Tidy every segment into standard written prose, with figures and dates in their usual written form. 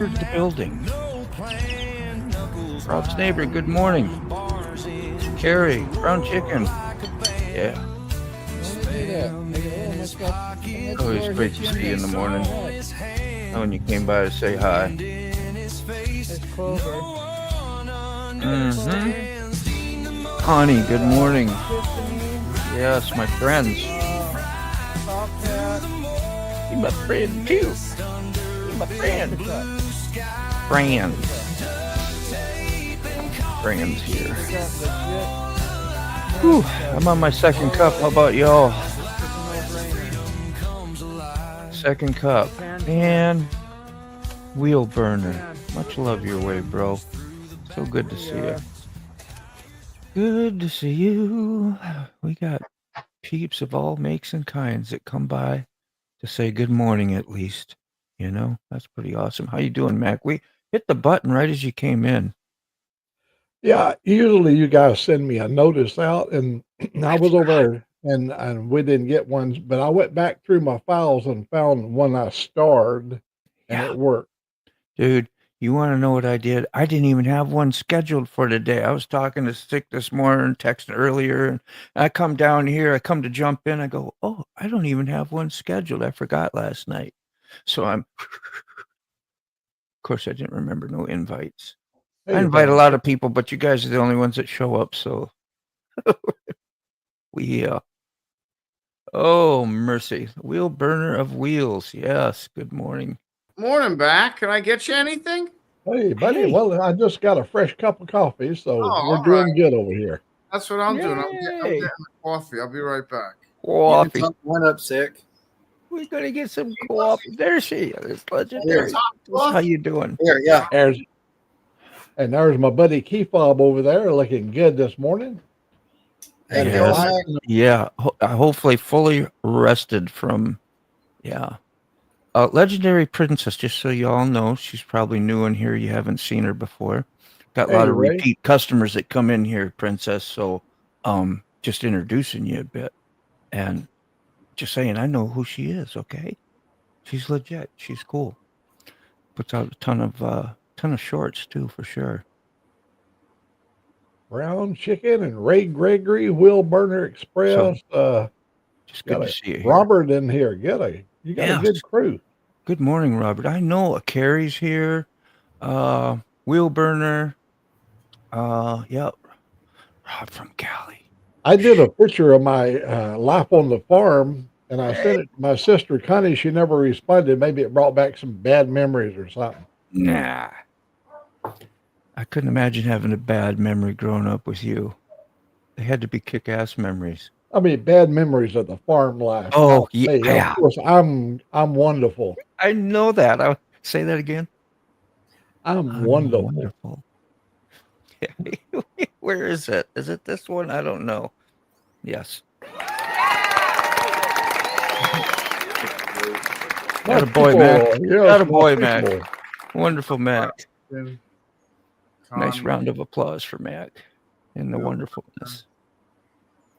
entered the building. Rob's neighbor, good morning. Carrie, brown chicken. Yeah. Always great to see you in the morning. When you came by to say hi. Connie, good morning. Yes, my friends. You're my friend too. You're my friend. Friends here. Whew, I'm on my second cup. How about y'all? Second cup. And wheel burner. Much love your way, bro. So good to see you. Good to see you. We got peeps of all makes and kinds that come by to say good morning at least. You know, that's pretty awesome. How you doing, Mac? We hit the button right as you came in. Yeah, usually you guys send me a notice out, and I was over there, and we didn't get one, but I went back through my files and found one I starred, and Yeah. it worked. Dude, you want to know what I did? I didn't even have one scheduled for today. I was talking to Stick this morning, texting earlier, and I come down here, I come to jump in, I go, oh, I don't even have one scheduled. I forgot last night. So of course, I didn't remember no invites. I Hey, invite a man. lot of people, but you guys are the only ones that show up, so oh, mercy. Wheel burner of wheels. Yes, good morning. Morning, back. Can I get you anything? Hey, buddy. Hey. Well, I just got a fresh cup of coffee, so Oh, we're all doing good over here. That's what I'm doing. I'm Yay. getting the coffee. I'll be right back. Coffee. Went up sick. We're gonna get some coffee. There she is. Legendary. Here. How you doing? Here, yeah. There's my buddy Key Fob over there looking good this morning. And Yes. Yeah. Hopefully fully rested from, yeah. Legendary Princess, just so you all know, she's probably new in here. You haven't seen her before. Got a lot Hey, of Ray. repeat customers that come in here, Princess. So just introducing you a bit. And just saying, I know who she is, okay? She's legit. She's cool. Puts out a ton of shorts too, for sure. Brown chicken and Ray Gregory, Wheel Burner Express. Just good to see you here. Robert in here. You got a Yes. good crew. Good morning, Robert. I know Carrie's here. Wheel burner. Yep. Rob from Cali. I did a picture of my life on the farm, and I sent it to my sister Connie. She never responded. Maybe it brought back some bad memories or something. Nah. I couldn't imagine having a bad memory growing up with you. They had to be kick-ass memories. I mean, bad memories of the farm life. Oh, not me. yeah. Of course, I'm wonderful. I know that. I'll say that again. I'm wonderful. Where is it? Is it this one? I don't know. Yes. Got a boy, Mac. Got a boy, Mac. Wonderful, Mac. Nice round of applause for Mac and the wonderfulness.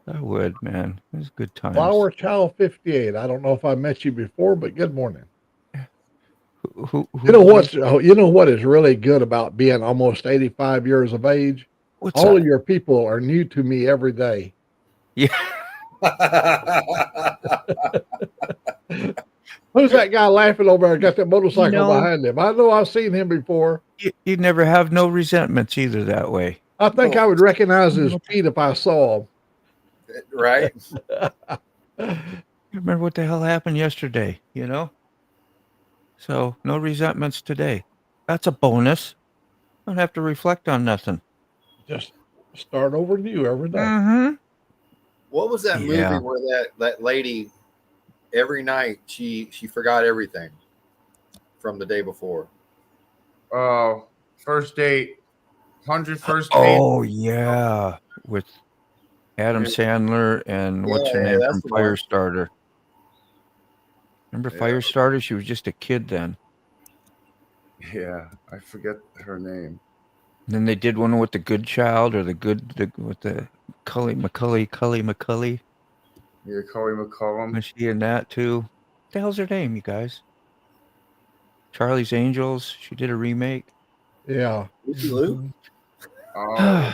I would, man. It was good times. Flower Child 58. I don't know if I met you before, but good morning. Who You know what is really good about being almost 85 years of age? What's All that? of your people are new to me every day. Yeah. Who's that guy laughing over there? Got that motorcycle No. behind him. I know I've seen him before. You never have no resentments either that way. I think I would recognize his feet if I saw him. Right? You remember what the hell happened yesterday, you know? So no resentments today. That's a bonus. Don't have to reflect on nothing. Just start over new every day. Mm-hmm. What was that Yeah. movie where that lady every night she forgot everything from the day before? Oh, first date. 100 first date. Oh yeah, with Adam Sandler and what's her Yeah, name that's from the one. Firestarter. Remember Yeah. Firestarter? She was just a kid then. Yeah, I forget her name. And then they did one with the Good Child or with the Cully McCully. Yeah, Chloe McCollum. Was she in that too? What the hell's her name, you guys? Charlie's Angels. She did a remake. Yeah. Lucy Liu? Mhm. Oh, I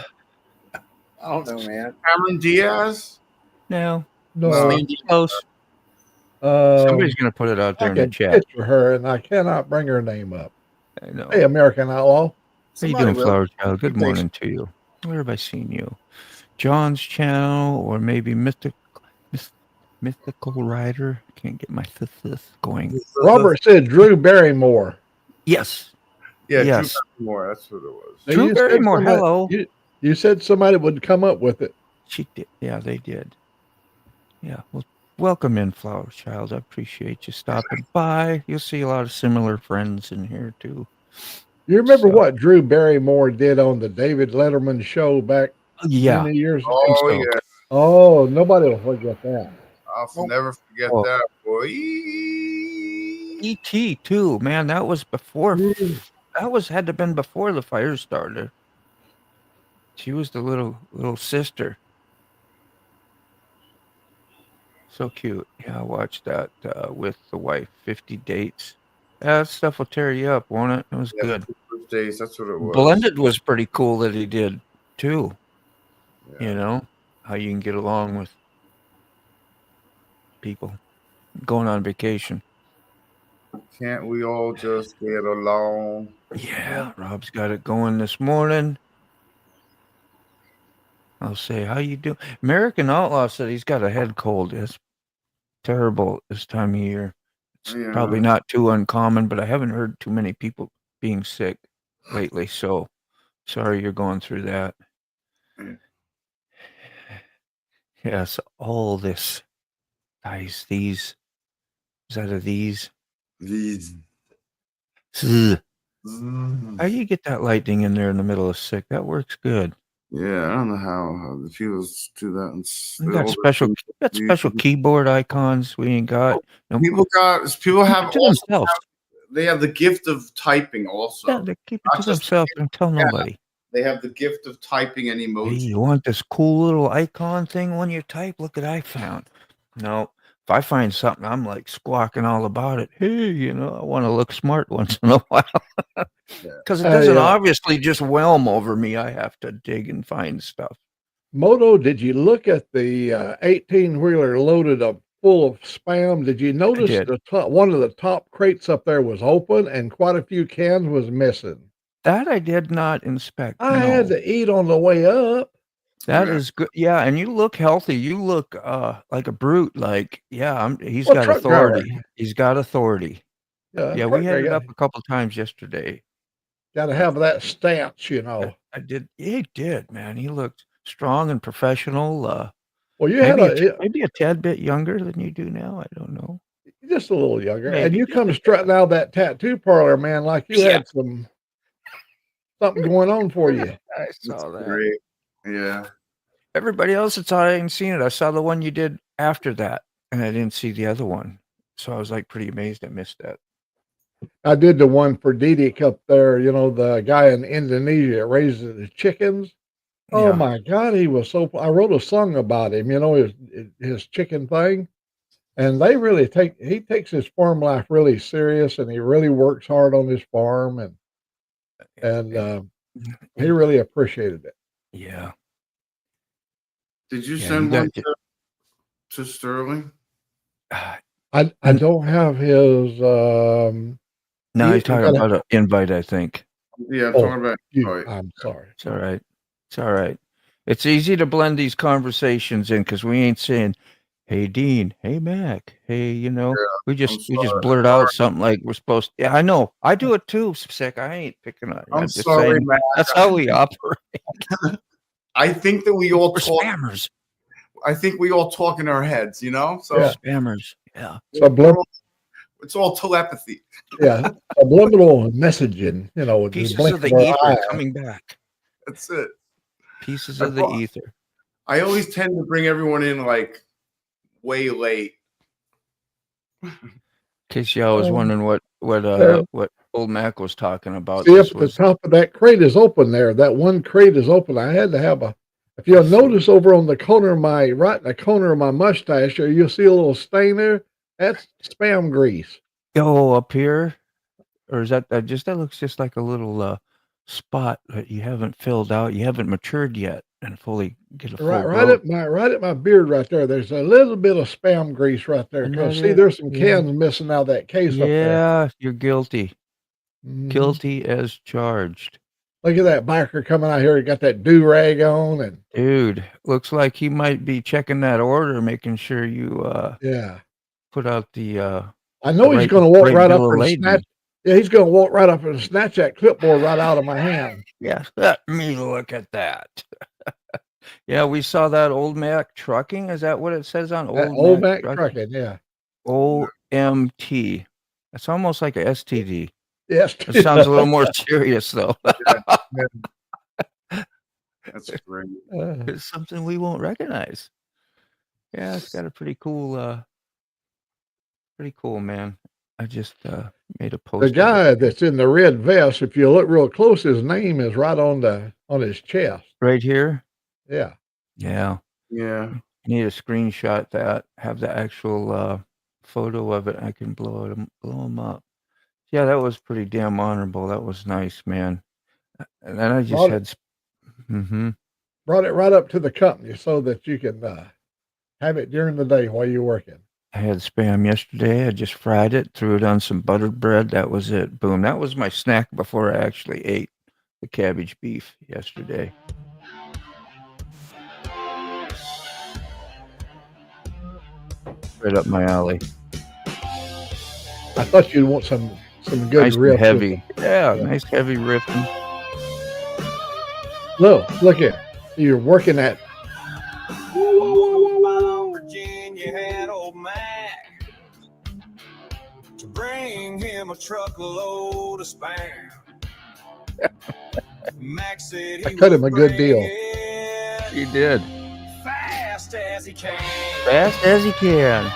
don't know, man. Cameron Diaz. No, No. Celine Dion. close. Um, Somebody's gonna put it out there I in the can chat. picture her, and I cannot bring her name up. I know. Hey, American Outlaw. How you Somebody doing, will. Flower Child? Good Be patient. morning to you. Where have I seen you? John's channel, or maybe Mythical Rider. Can't get my this going. Robert said Drew Barrymore. Yes. Yeah, Yes. Drew Barrymore. That's what it was. Now, Drew you said Barrymore, somebody- hello. You said somebody would come up with it. She did. Yeah, they did. Yeah. Well, welcome in, Flower Child. I appreciate you stopping by. You'll see a lot of similar friends in here too. You remember So- what Drew Barrymore did on the David Letterman show back Yeah. many years ago? Oh so. yeah, Oh, nobody will forget that. I'll never forget Oh. that boy. E.T. too, man. That was before. That had to have been before the fire started. She was the little sister. So cute. Yeah, I watched that with the wife. 50 Dates. Yeah, that stuff will tear you up, won't it? It was Yeah, good. First Days. That's what it was. Blended was pretty cool that he did too. Yeah. You know how you can get along with people going on vacation. Can't we all just get along? Yeah, Rob's got it going this morning. I'll say, how you doing? American Outlaw said he's got a head cold. It's terrible this time of year. It's Yeah. probably not too uncommon, but I haven't heard too many people being sick lately. So sorry you're going through that. Yeah. Yes, all this. Guys, these. Is that a these? These. Ugh. How do you get that lightning in there in the middle of sick? That works good. Yeah, I don't know how the Tues do that. And We got special keyboard icons we ain't got. No, People keep have it to also themselves. they have the gift of typing also. Yeah, they keep it Not to just- themselves and tell nobody. They have the gift of typing and Hey, emoji. you want this cool little icon thing when you type? Look what I found. No, if I find something, I'm like squawking all about it. Hey, I want to look smart once in a while. Because it doesn't obviously just whelm over me. I have to dig and find stuff. Moto, did you look at the 18-wheeler loaded up full of spam? Did you notice did. the top, one of the top crates up there was open and quite a few cans was missing? That I did not inspect. I had No. to eat on the way up. That Yeah. is good. Yeah, and you look healthy. You look like a brute. Like, yeah, he's Well, got truck driver. authority. He's got authority. Yeah, we had it up a couple times yesterday. Got to have that stance, you know. I did. He did, man. He looked strong and professional. Well, you had Maybe a tad bit younger than you do now. I don't know. just a little younger, and Maybe you just come a strutting out of that tattoo parlor, man, like you Yeah. had something going on for you. I That's saw that. great. Yeah. Everybody else that saw it, I hadn't seen it. I saw the one you did after that, and I didn't see the other one. So I was like pretty amazed I missed that. I did the one for Didik up there, the guy in Indonesia that raises the chickens. Oh Yeah. my God, he was I wrote a song about him, his chicken thing. And they really he takes his farm life really serious, and he really works hard on his farm, and he really appreciated it. Yeah. Did you Yeah, send you one got to Sterling? I don't have his No, You he's talking gotta- about an invite, I think. Yeah, I'm Oh, talking about. Right. I'm sorry. It's all right. It's all right. It's easy to blend these conversations in because we ain't saying, "Hey Dean," "Hey Mac," "Hey," we just sorry. blurt out something like we're supposed to. Yeah, I know. I do it too, Sick. I ain't picking on you. I'm just sorry, saying, Mac. that's how we operate. I think that we all We're talk. spammers. I think we all talk in our heads, So Yeah. Spammers. Yeah. it's all telepathy. Yeah, subliminal messaging, with the Pieces blink of the our ether eye. coming back. That's it. Pieces I of the thought- ether. I always tend to bring everyone in like way late. In case y'all was Um, wondering what yeah. old Mac was talking about. See, This if the was top of that crate is open there, that one crate is open. I had to have if you'll notice over on the corner of right in the corner of my mustache there, you'll see a little stain there. That's spam grease. up here. or is that that looks just like a little spot that you haven't filled out, you haven't matured yet and fully get a full growth. Right at my beard right there. There's a little bit of spam grease right there. And Cause that see, is, there's some yeah, cans missing out of that case up there. yeah, you're guilty. Mhm. Guilty as charged. Look at that biker coming out here. He got that do rag on, and Dude, looks like he might be checking that order, making sure you yeah, put out the I know he's right going to walk right right up bill of and lading. snatch. Yeah, he's going to walk right up and snatch that clipboard right out of my hand. Yes, let me look at that. Yeah, we saw that Old Mac Trucking. Is that what it says on That Old old Mac Mac Trucking? trucking, yeah. OMT. It's almost like a STD. Yes, It sounds a little more serious though. That's great. It's something we won't recognize. Yeah, it's got a pretty cool, man. I just made a post. the of it. guy that's in the red vest. If you look real close, his name is right on his chest. Right here. Yeah, Yeah, Yeah. I need a screenshot that, have the actual photo of it. I can blow him up. Yeah, that was pretty damn honorable. That was nice, man. And then I just Brought it- had. Mm-hmm. brought it right up to the company so that you can have it during the day while you're working. I had spam yesterday. I just fried it, threw it on some buttered bread. That was it. Boom. That was my snack before I actually ate the cabbage beef yesterday. Right up my alley. I thought you'd want some good Nice and riff. heavy. Yeah, Yeah. nice heavy riffing. Look at you're working at. Virginia had old Mac to bring him a truckload of spam. Mac said I cut him a good deal. He did. Fast as he can. Fast as he can.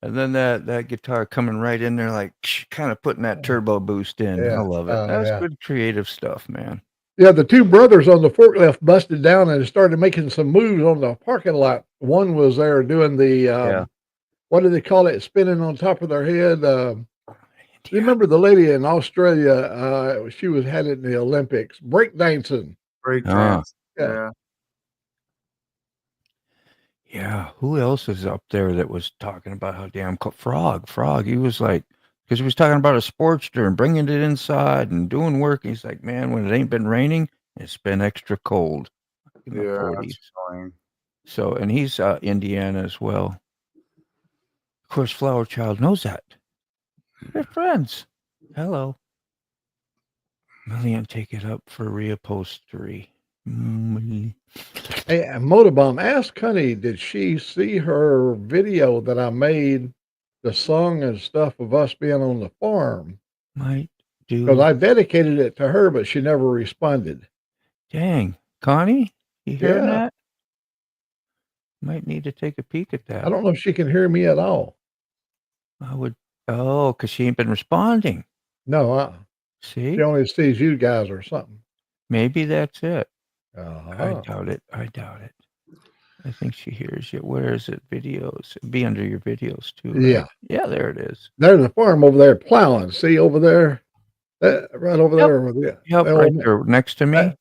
And then that guitar coming right in there, like kind of putting that turbo boost in. I Yeah. love it. Oh, That's yeah. good creative stuff, man. Yeah, the two brothers on the forklift busted down and started making some moves on the parking lot. One was there doing the Yeah. what do they call it? Spinning on top of their head. You remember the lady in Australia? She had it in the Olympics, breakdancing. Break Ah. dance. Yeah. Yeah. Yeah, who else is up there that was talking about how damn Frog? He was like, because he was talking about a Sportster and bringing it inside and doing work. He's like, man, when it ain't been raining, it's been extra cold. In the Yeah. 40s. That's fine. So, and he's Indiana as well. Of course, Flower Child knows that. They're friends. Hello. Million, take it up for reupholstery. Hey, Motorbomb, ask Honey, did she see her video that I made, the song and stuff of us being on the farm? Might Because do. I dedicated it to her, but she never responded. Dang. Connie, you hearing Yeah. that? Might need to take a peek at that. I don't know if she can hear me at all. I would. Oh, because she ain't been responding. No, See? she only sees you guys or something. Maybe that's it. I Uh-huh. doubt it. I think she hears you. Where is it? Videos. It'd be under your videos too. Right? Yeah. Yeah, there it is. There's a farm over there plowing. See over there? Right over Yep. there. With the Yep, old right man. there next to me.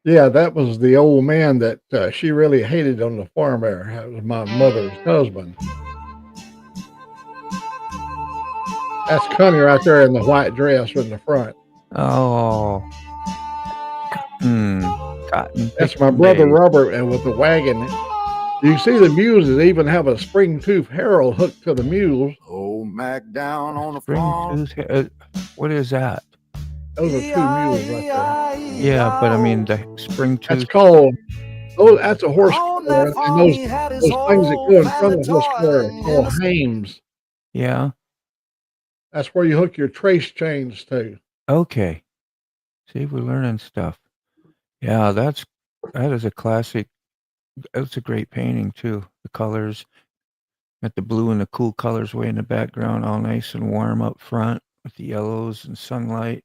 Yeah, that was the old man that she really hated on the farm there. That was my mother's husband. That's Connie right there in the white dress in the front. Oh. Cotton. That's my picking brother day. Robert, and with the wagon. You can see the mules that even have a spring tooth herald hooked to the mules. Old Mac down on the Spring farm. tooth. What is that? Those are 2 mules right there. Yeah, but I mean the spring That's tooth. called. Oh, that's a horse On collar, that and farm, those he had his things that whole go in front of the horse family collar are toiling called in the hames. Yeah. That's where you hook your trace chains to. Okay. See, we're learning stuff. Yeah, that is a classic. It's a great painting too. The colors, got the blue and the cool colors way in the background, all nice and warm up front with the yellows and sunlight.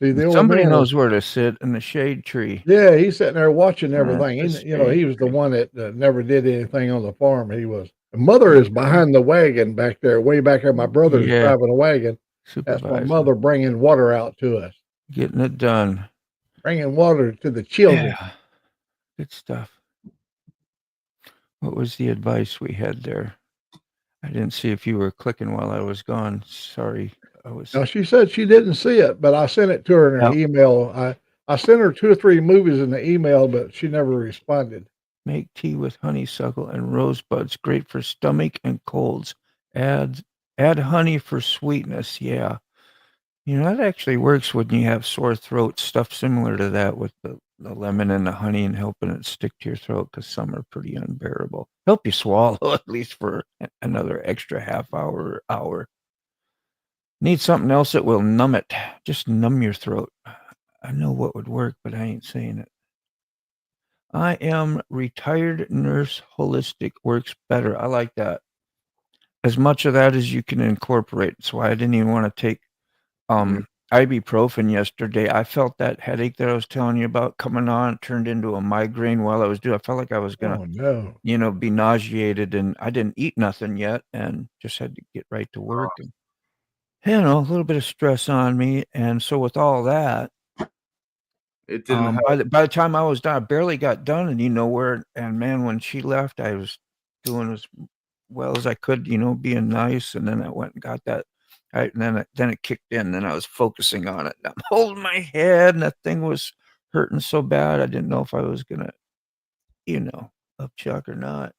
See, the old Somebody man knows where to sit in the shade tree. Yeah, he's sitting there watching everything. that's He was the great. one that never did anything on the farm. He was. The mother is behind the wagon back there, way back there. My brother's Yeah. driving a wagon. That's my Supervisor. mother bringing water out to us, Getting it done. bringing water to the children. Yeah. Good stuff. What was the advice we had there? I didn't see if you were clicking while I was gone. Sorry. I was Now, she said she didn't see it, but I sent it to her in her email. I sent her 2 or 3 movies in the email, but she never responded. make tea with honeysuckle and rosebuds. Great for stomach and colds. Add honey for sweetness. Yeah. You know, that actually works when you have sore throat, stuff similar to that with the lemon and the honey and helping it stick to your throat because some are pretty unbearable. Help you swallow at least for another extra half hour or hour. Need something else that will numb it. Just numb your throat. I know what would work, but I ain't saying it. I am retired nurse holistic works better. I like that. As much of that as you can incorporate. That's why I didn't even want to take ibuprofen yesterday. I felt that headache that I was telling you about coming on turned into a migraine while I was doing. I felt like I was gonna, be nauseated, and I didn't eat nothing yet, and just had to get right to work. And, a little bit of stress on me, and so with all that, it didn't help. by the time I was done, I barely got done, and and man, when she left, I was doing as well as I could, being nice, and then I went and got that. Right, and then it kicked in. Then I was focusing on it. I'm holding my head, and that thing was hurting so bad. I didn't know if I was gonna, upchuck or not.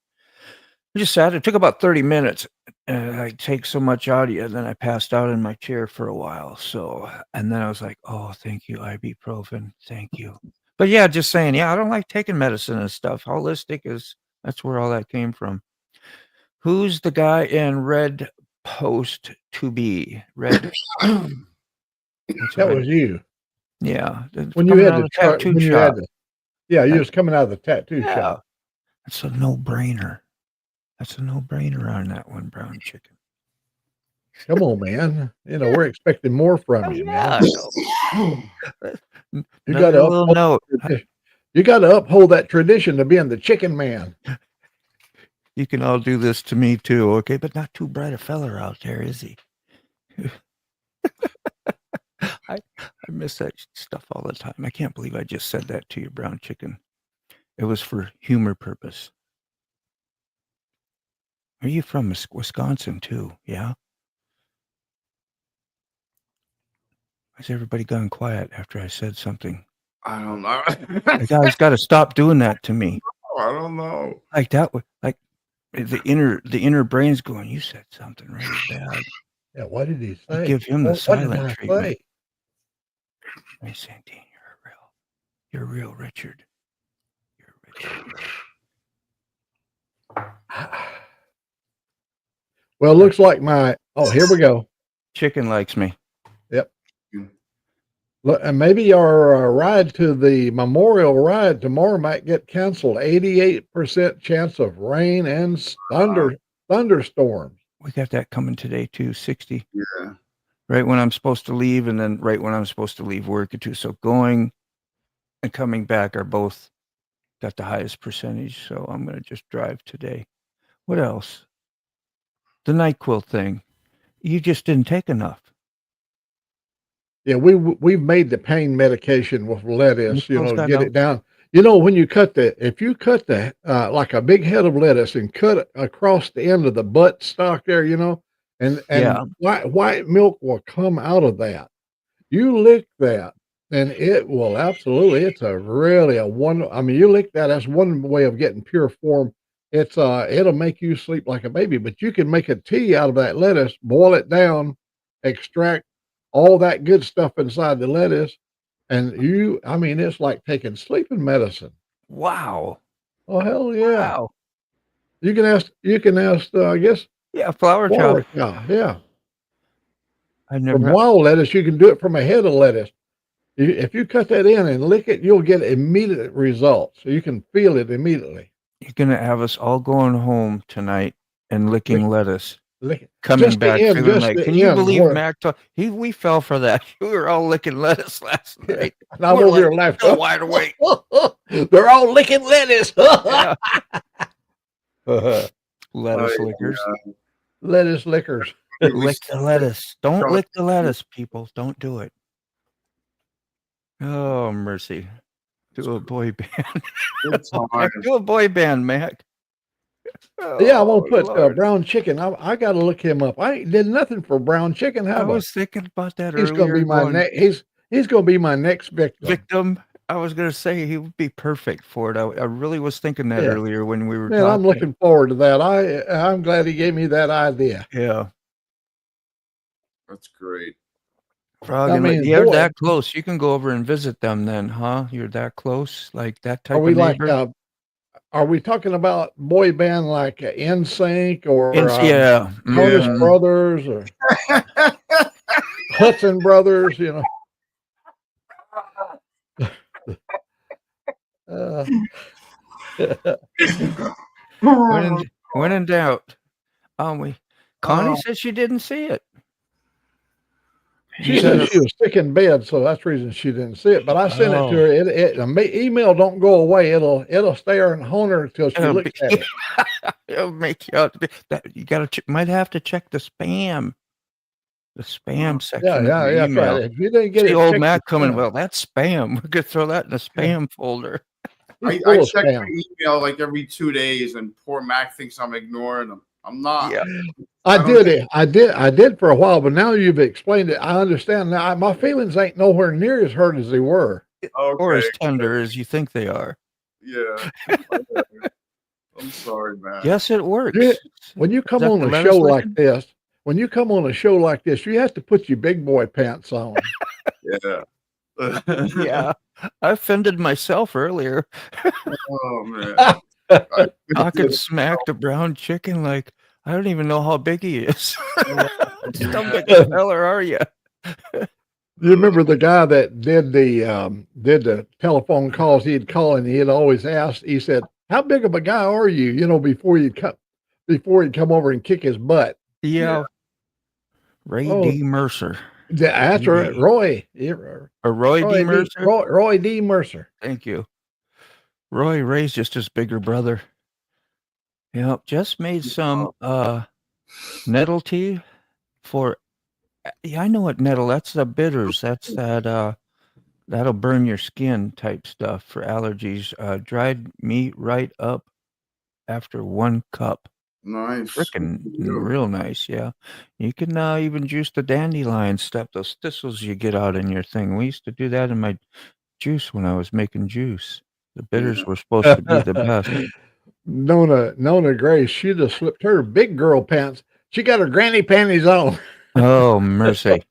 I just sat. It took about 30 minutes. I take so much out of you, then I passed out in my chair for a while. So, and then I was like, "Oh, thank you, ibuprofen, thank you." But yeah, just saying, I don't like taking medicine and stuff. Holistic that's where all that came from. Who's the guy in red? Post to be red. That was you. Yeah. When you had the tattoo shop. You was coming out of the tattoo shop. That's a no-brainer. That's a no-brainer on that one, brown chicken. Come on, man. We're expecting more from you, man. You got to uphold that tradition of being the chicken man. You can all do this to me too, okay? But not too bright a feller out there, is he? I miss that stuff all the time. I can't believe I just said that to you, brown chicken. It was for humor purpose. Are you from Wisconsin too? Yeah? Has everybody gone quiet after I said something? I don't know. The guy's got to stop doing that to me. I don't know. Like that, like the inner brain's going, you said something really bad. Yeah, what did he say? Give him the silent treatment. I said, Dean, you're real, Richard. You're Richard. Well, it looks like here we go. Chicken likes me. Yep. Look, and maybe our ride to the memorial ride tomorrow might get canceled. 88% chance of rain and thunderstorms. We got that coming today too. 60. Yeah. Right when I'm supposed to leave, and then right when I'm supposed to leave work too. So going and coming back are both got the highest percentage. So I'm going to just drive today. What else? The NyQuil thing. You just didn't take enough. Yeah, we've made the pain medication with lettuce, get it down. When you if you cut the like a big head of lettuce and cut it across the end of the butt stock there, and white milk will come out of that. You lick that, and it will absolutely. It's you lick that. That's one way of getting pure form. It's it'll make you sleep like a baby. But you can make a tea out of that lettuce, boil it down, extract all that good stuff inside the lettuce, and it's like taking sleeping medicine. Wow. Oh, hell yeah. Wow. You can ask, I guess. Yeah, flower child. Yeah. From wild lettuce, you can do it from a head of lettuce. If you cut that in and lick it, you'll get immediate results. So you can feel it immediately. You're going to have us all going home tonight and licking lettuce. Coming just back, feeling like, can you believe Mac? We fell for that. We were all licking lettuce last night. And I'm over here laughing. Wide awake. They're all licking lettuce. Lettuce lickers. Lettuce lickers. Lick the lettuce. Don't lick the lettuce, people. Don't do it. Oh, mercy. Do a boy band. Good times. Do a boy band, Mac. Yeah, I'm Oh, gonna put Lord. brown chicken. I got to look him up. I ain't did nothing for brown chicken. I Have I? was thinking about that He's gonna earlier. be my going, next. He's gonna be my next victim. victim. I was going to say he would be perfect for it. I really was thinking that Yeah. earlier when we were Man, talking. I'm looking forward to that. I'm glad he gave me that idea. Yeah. That's great. Frog I and mean, you're boy. that close. You can go over and visit them then, huh? You're that close? Like that type Are we of like? neighbor? Are we talking about boy band like NSYNC or Yeah. Jonas Mhm. Brothers or Hudson Brothers? You know. When in doubt. Connie Oh. said she didn't see it. She said she was sick in bed, so that's the reason she didn't see it. But I sent it to her. Email don't go away. It'll stay there and hone her until she looks at it. It'll make you out to be that you gotta might have to check the spam. The spam section Yeah, of your that's email. right. If you didn't get See it, old check Mac the coming, spam. well, that's spam. We could throw that in the spam folder. He's I full of check spam. my email like every 2 days, and poor Mac thinks I'm ignoring him. I'm not. Yeah. I don't did it. I did for a while, but now you've explained it. I understand now. My feelings ain't nowhere near as hurt as they were. Or as Okay. tender as you think they are. Yeah. I'm sorry, man. Yes, it works. Yeah. When you Is come that on the a lettuce show like licking? this, you have to put your big boy pants on. Yeah. Yeah. I offended myself earlier. Oh man. Talking smack to brown chicken like I don't even know how big he is. Just how big a fella are you? You remember the guy that did the telephone calls? He'd call and he'd always ask. He said, "How big of a guy are you?" You know, before he'd come over and kick his butt. Yeah. Ray Oh, D. Mercer. that's right, Roy. Or Roy D. Mercer? Roy D. Mercer. Thank you. Ray's just his bigger brother. Yep. Just made some nettle tea for I know what nettle. That's the bitters. That's that that'll burn your skin type stuff for allergies. Dried meat right up after 1 cup. Nice. Frickin' real nice, yeah. You can even juice the dandelion stuff, those thistles you get out in your thing. We used to do that in my juice when I was making juice. The bitters were supposed to be the best. Nona Grace, she just slipped her big girl pants. She got her granny panties on. Oh, mercy.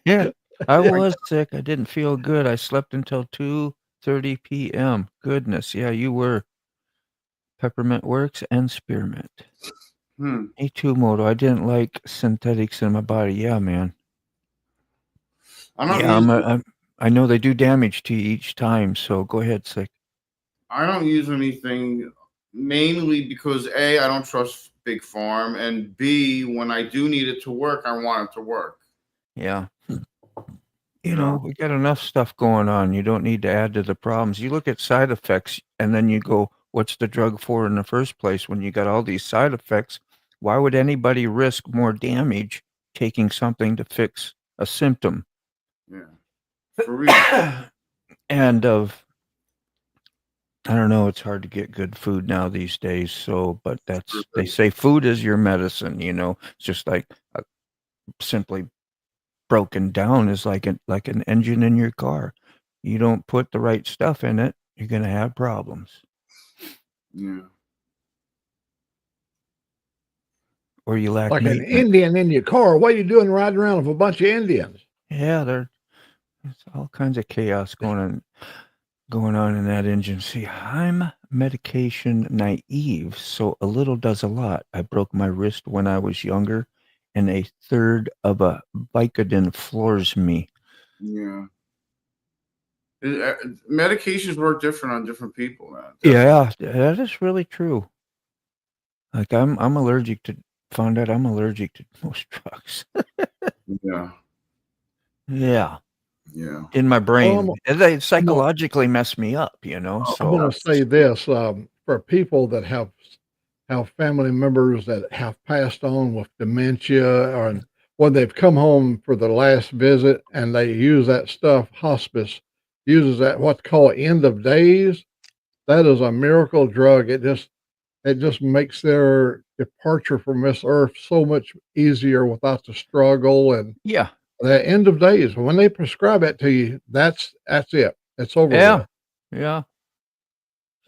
Yeah, I was sick. I didn't feel good. I slept until 2:30 p.m. Goodness, yeah, you were. Peppermint works and spearmint. Me too, Moto. I didn't like synthetics in my body. Yeah, man. I know they do damage to you each time, so go ahead, Sick. I don't use anything mainly because A, I don't trust Big Farm, and B, when I do need it to work, I want it to work. Yeah. You know, we got enough stuff going on. You don't need to add to the problems. You look at side effects and then you go, what's the drug for in the first place? When you got all these side effects, why would anybody risk more damage taking something to fix a symptom? Yeah. For real. And I don't know, it's hard to get good food now these days. So, but they say food is your medicine, you know, it's just like simply broken down is like an engine in your car. You don't put the right stuff in it, you're going to have problems. Yeah. Or you lack like an maintenance. Indian in your car. What are you doing riding around with a bunch of Indians? Yeah, there's all kinds of chaos going on in that engine. See, I'm medication naive, so a little does a lot. I broke my wrist when I was younger, and 1/3 of a Vicodin floors me. Yeah. Medications work different on different people, man. Yeah, that is really true. Like I'm allergic to found out I'm allergic to most drugs. Yeah. Yeah. Yeah. In my brain. Well, They psychologically mess me up, you know. I'm So going to say this for people that have have family members that have passed on with dementia, or when they've come home for the last visit and they use that stuff. Hospice uses that what's called end of days. That is a miracle drug. It just makes their departure from this earth so much easier without the struggle and Yeah. the end of days. When they prescribe it to you, that's it. It's over Yeah. with. Yeah.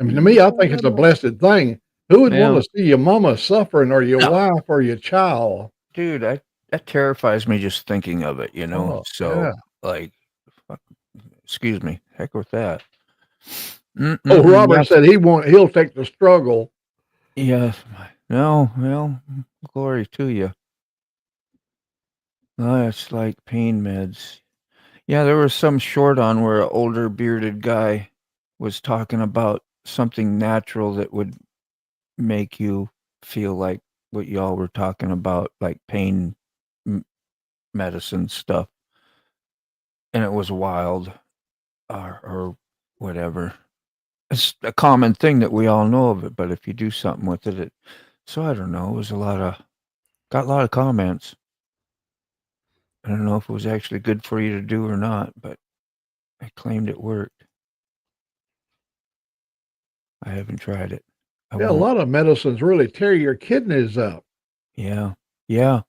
I mean, to me, I think it's a blessed thing. Who would Yeah. want to see your mama suffering, or your No. wife, or your child? Dude, that terrifies me just thinking of it, you know? Oh, So, yeah. like, fuck, excuse me, heck with that. Oh, Robert Yes. said he'll take the struggle. Yes. No, well, glory to you. Oh, it's like pain meds. Yeah, there was some short on where an older bearded guy was talking about something natural that would make you feel like what y'all were talking about, like pain medicine stuff. And it was wild or whatever. It's a common thing that we all know of it, but if you do something with it, so I don't know. It was got a lot of comments. I don't know if it was actually good for you to do or not, but I claimed it worked. I haven't tried it. I Yeah, a won't. lot of medicines really tear your kidneys up. Yeah. Yeah.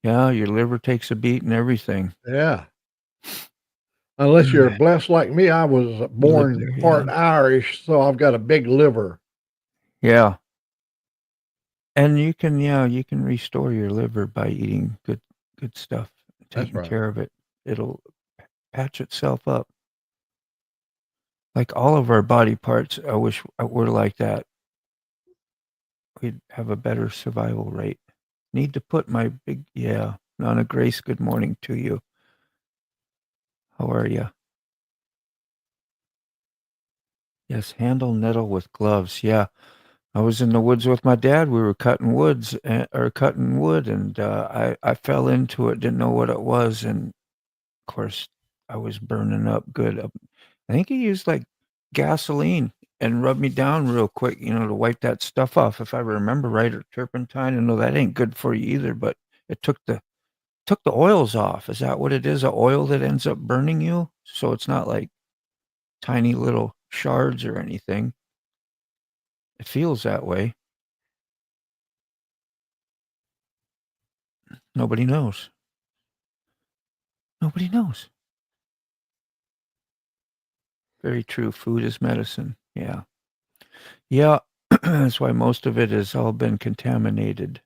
Yeah. Your liver takes a beat and everything. Yeah. Unless you're blessed like me, I was born Liver, part Irish, so I've got a big liver. Yeah. And you can restore your liver by eating good stuff, That's taking right. care of it. It'll patch itself up. Like all of our body parts, I wish were like that. We'd have a better survival rate. Need to put my big, Nana Grace, good morning to you. How are you? Yes, handle nettle with gloves. Yeah. I was in the woods with my dad. We were cutting wood, and I fell into it. Didn't know what it was, and of course, I was burning up good. I think he used like gasoline and rubbed me down real quick, to wipe that stuff off, if I remember right, or turpentine. I know that ain't good for you either, but it took the oils off. Is that what it is? A oil that ends up burning you, so it's not like tiny little shards or anything. It feels that way. Nobody knows. Nobody knows. Very true. Food is medicine. Yeah. Yeah. That's why most of it has all been contaminated.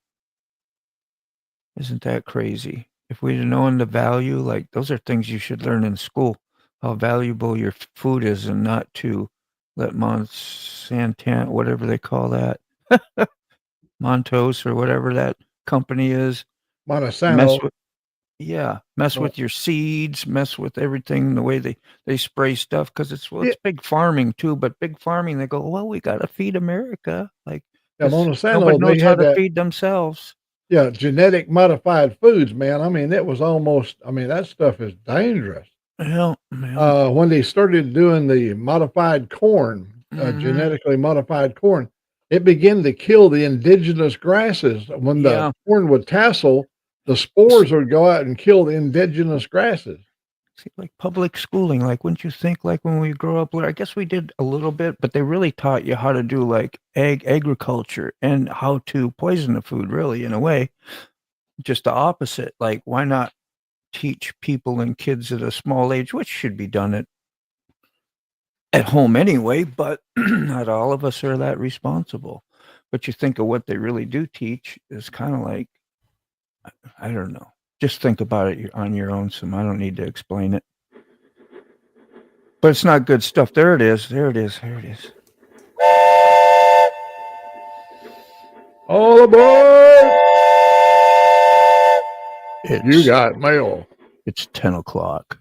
Isn't that crazy? If we'd have known the value, like those are things you should learn in school, how valuable your food is, and not to let Monsanto, whatever they call that, Montos or whatever that company is, mess Monsanto. with mess Oh, with your seeds, mess with everything, the way they spray stuff, because it's yeah, big farming too, but big farming, they go, well, we got to feed America, like, yeah, because nobody Monsanto. They knows how had to that. feed themselves. Yeah, genetic modified foods, man. I mean, it was almost. I mean, that stuff is dangerous. Yeah, yeah. When they started doing the modified corn, Mhm. genetically modified corn, it began to kill the indigenous grasses. When the Yeah. corn would tassel, the spores would go out and kill the indigenous grasses. See, like public schooling, like, wouldn't you think, like, when we grow up, I guess we did a little bit, but they really taught you how to do, like, agriculture and how to poison the food, really, in a way. Just the opposite. Like, why not teach people and kids at a small age, which should be done at home anyway, but not all of us are that responsible. But you think of what they really do teach is kind of like, I don't know. Just think about it on your own, Sam. I don't need to explain it. But it's not good stuff. There it is. There it is. There it is. All aboard! You It's got mail. 10 o'clock.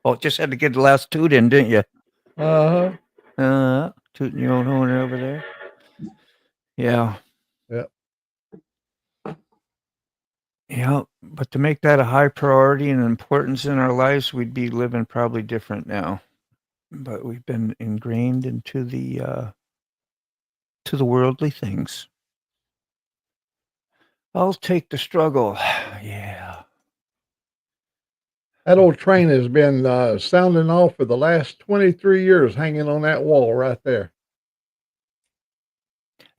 Oh, just had to get the last toot in, didn't you? Uh-huh. Tooting your own horn over there. Yeah. Yeah. Yeah. But to make that a high priority and importance in our lives, we'd be living probably different now. But we've been ingrained into the to the worldly things. I'll take the struggle. Yeah. That old train has been sounding off for the last 23 years, hanging on that wall right there.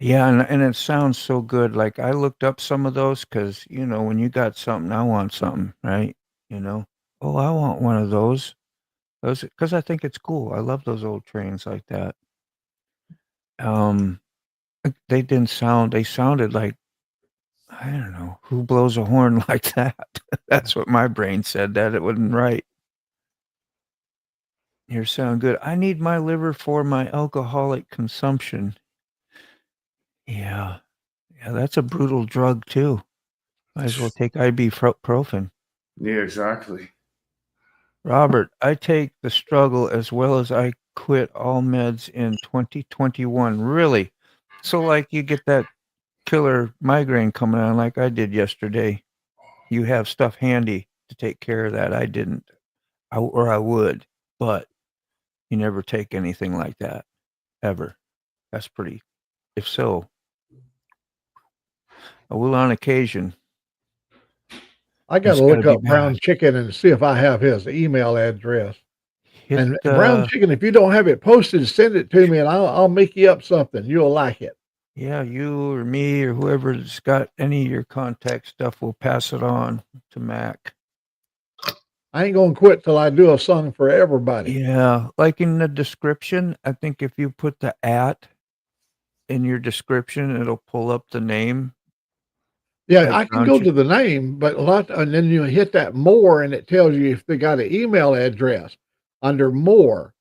Yeah, and it sounds so good. Like I looked up some of those because when you got something, I want something, right? Oh, I want one of those. Those because I think it's cool. I love those old trains like that. Um, they didn't sound. They sounded like I don't know who blows a horn like that. That's what my brain said. That it wasn't right. You sound good. I need my liver for my alcoholic consumption. Yeah, yeah, that's a brutal drug too. Might as well take ibuprofen. Yeah, exactly. Robert, I take the struggle as well as I quit all meds in 2021. Really? So, like, you get that killer migraine coming on, like I did yesterday. You have stuff handy to take care of that. I didn't, or I would, but you never take anything like that ever. That's pretty. If so, I will on occasion. I got It's to got to look be up Brown bad. Chicken and see if I have his email address. Hit And Brown Chicken, if you don't have it posted, send it to me, and I'll make you up something. You'll like it. Yeah, you or me or whoever's got any of your contact stuff will pass it on to Mac. I ain't gonna quit till I do a song for everybody. Yeah, like in the description, I think if you put the @ in your description, it'll pull up the name. Yeah, Like I can Brown go Chick- to the name, but and then you hit that more, and it tells you if they got an email address under more,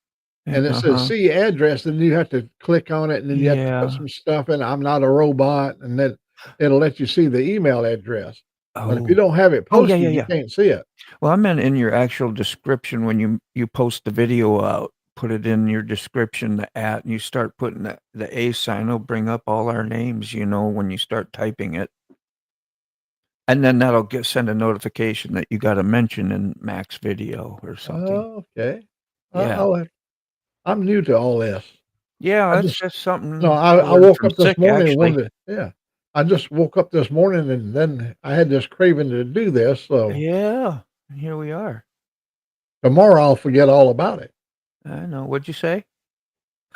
and it says Uh-huh. see address, and you have to click on it, and then you have to put Yeah. some stuff in. I'm not a robot, and then it'll let you see the email address. But if you Oh. don't have it Oh, yeah, yeah, posted, you yeah. can't see it. Well, I meant in your actual description when you post the video out, put it in your description, the @ and you start putting the A sign, it'll bring up all our names, when you start typing it. And then that'll send a notification that you got a mention in Mac's video or something. Oh, okay. Yeah. I'm new to all this. Yeah, I that's just just No, something I I learned woke from up this Sick, morning and actually. wanted yeah. I just woke up this morning, and then I had this craving to do this, so Yeah, and here we are. tomorrow I'll forget all about it. I know. What'd you say?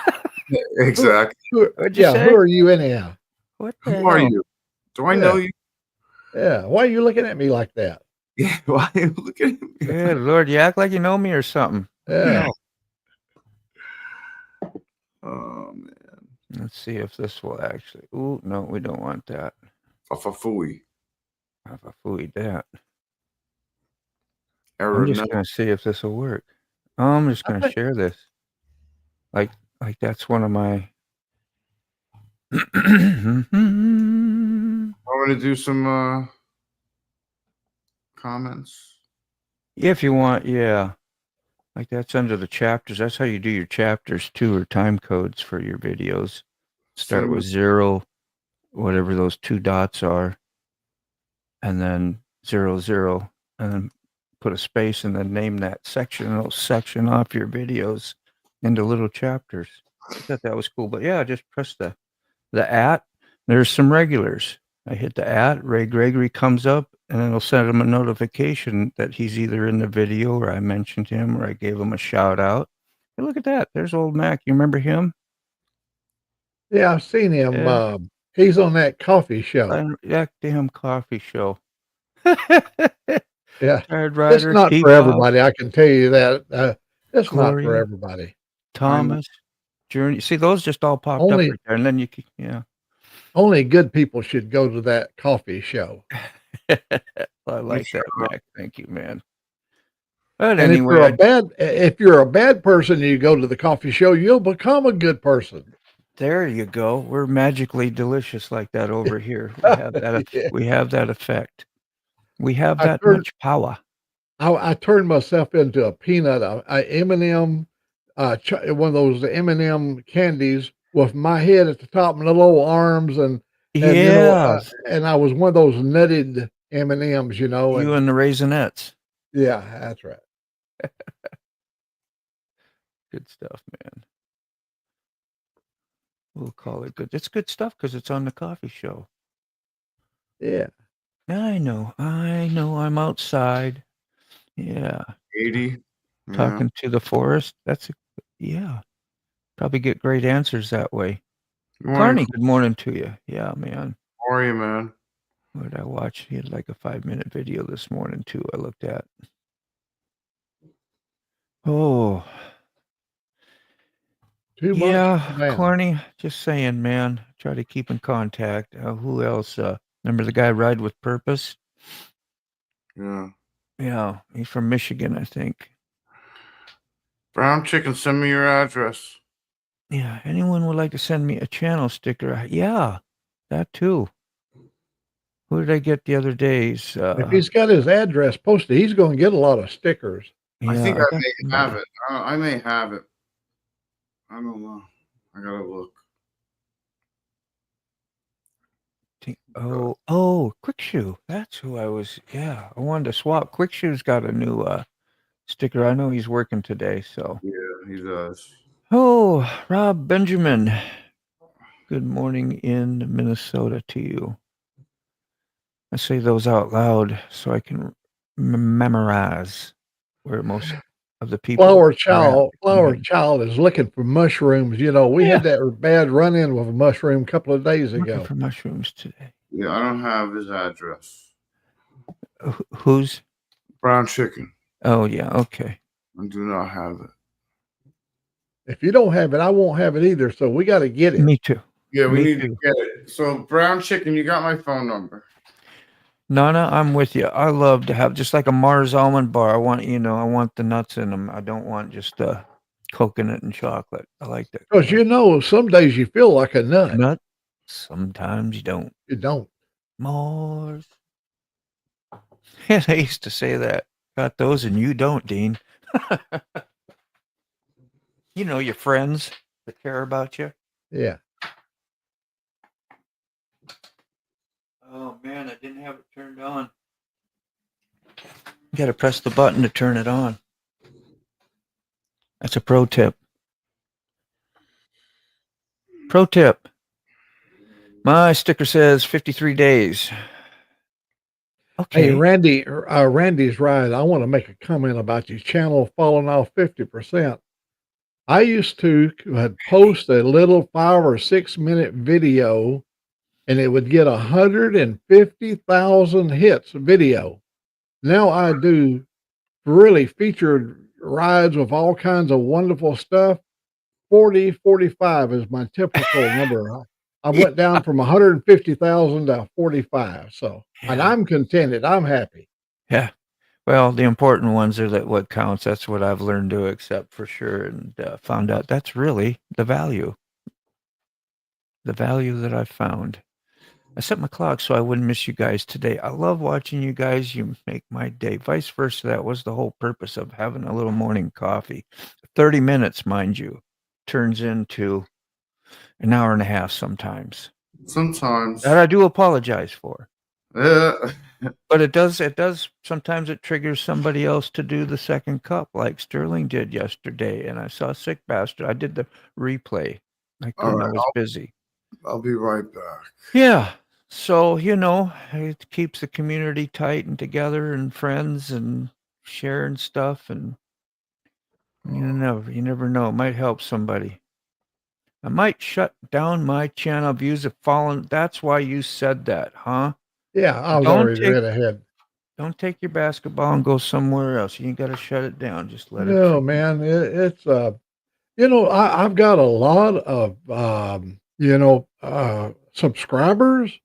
Who Exactly. What'd you who say? are you anyhow? What the Who are hell? you? Do I know Yeah. you? Yeah, why are you looking at me like that? Yeah. Why are you looking at me? Good Lord, you act like you know me or something. What the Yeah. hell? Oh man. Let's see if this will actually. Ooh, no, we don't want that. Fafafui. I've fooey that. Error I'm just no. gonna see if this will work. I'm just I gonna think share this. Like that's one of my. I'm gonna do some comments. If you want, yeah. Like that's under the chapters. That's how you do your chapters too, or time codes for your videos. Start with 0, whatever those 2 dots are, and then 00, and then put a space and then name that section, and it'll section off your videos into little chapters. I thought that was cool. But yeah, just press the @ There's some regulars. I hit the @ Ray Gregory comes up, and it'll send him a notification that he's either in the video or I mentioned him or I gave him a shout out. Hey, look at that. There's old Mac. You remember him? yeah, I've seen him, Yeah. he's on that coffee show. That damn coffee show. Yeah. Tired It's Rider, not for T-Bob, everybody, I can tell you that, it's not for Gloria, everybody. Thomas, Journey. See, those just all popped up Only right there. And then yeah. only good people should go to that coffee show. I like that, Mac. Thank you, man. But And anyway, if you're a bad person and you go to the coffee show, you'll become a good person. there you go. We're magically delicious like that over here. We have that. Yeah. We have that effect. We have I that turned much power. I turned myself into a peanut, a M&M, one of those M&M candies with my head at the top and the little arms, and Yeah, and I was one of those nutted M&Ms, you and the Raisinets. yeah, that's right. Good stuff, man. We'll call it good. It's good stuff because it's on the coffee show. Yeah. I know. I'm outside. Yeah, 80. Yeah. talking to the forest. Yeah. Probably get great answers that way. Good morning. Carney, good morning to you. Yeah, man. How are you, man? What did I watch? He had like a 5-minute video this morning too. I looked at. Oh, Too much. yeah, Man. Carney. Just saying, man. Try to keep in contact. Who else? Remember the guy Ride with Purpose? Yeah. Yeah, he's from Michigan, I think. Brown chicken, send me your address. Yeah, anyone would like to send me a channel sticker? Yeah, that too. Who did I get the other days? If he's got his address posted, he's going to get a lot of stickers. I think I got may somebody. have it. I may have it. I don't know. I gotta look. Oh, Quick Shoe. That's who I was. Yeah, I wanted to swap. Quick Shoe's got a new sticker. I know he's working today, so. Yeah, he does. Oh, Rob Benjamin. Good morning in Minnesota to you. I say those out loud so I can memorize where most of the people. Flower are at. Child is looking for mushrooms. You know, we had that bad run-in with a mushroom a couple of days Looking ago. for mushrooms today. Yeah, I don't have his address. Who's? Brown chicken. Oh, yeah, okay. I do not have it. If you don't have it, I won't have it either. So we got to get it. Me too. Yeah, we Me need too. to get it. So, Brown chicken, you got my phone number. Nana, I'm with you. I love to have just like a Mars almond bar. I want the nuts in them. I don't want just coconut and chocolate. I like that. Because you know, some days you feel like a nut. Nut. Sometimes you don't. You don't. Mars. Yeah, I used to say that. Got those and you don't, Dean. You know your friends that care about you. Yeah. Oh man, I didn't have it turned on. You got to press the button to turn it on. That's a pro tip. Pro tip. My sticker says 53 days. Okay. Hey, Randy's right. I want to make a comment about your channel falling off 50%. I used to post a little 5 or 6 minute video and it would get 150,000 hits video. Now I do really featured rides with all kinds of wonderful stuff. 40, 45 is my typical number. I went down from 150,000 to 45. So, and I'm contented. I'm happy. Yeah. Well, the important ones are what counts. That's what I've learned to accept for sure, and found out that's really the value. The value that I've found. I set my clock so I wouldn't miss you guys today. I love watching you guys. You make my day. Vice versa. That was the whole purpose of having a little morning coffee. 30 minutes, mind you, turns into an hour and a half sometimes. Sometimes. That I do apologize for. Yeah. But it does sometimes it triggers somebody else to do the second cup like Sterling did yesterday. And I saw Sick Bastard. I did the replay. I couldn't, I was busy. I'll be right back. Yeah. So, it keeps the community tight and together and friends and sharing stuff. And you never know. It might help somebody. I might shut down my channel. Views have fallen. That's why you said that, huh? Yeah, I was already read ahead. Don't take your basketball and go somewhere else. You got to shut it down. Just let it. No, man, it's I've got a lot of subscribers,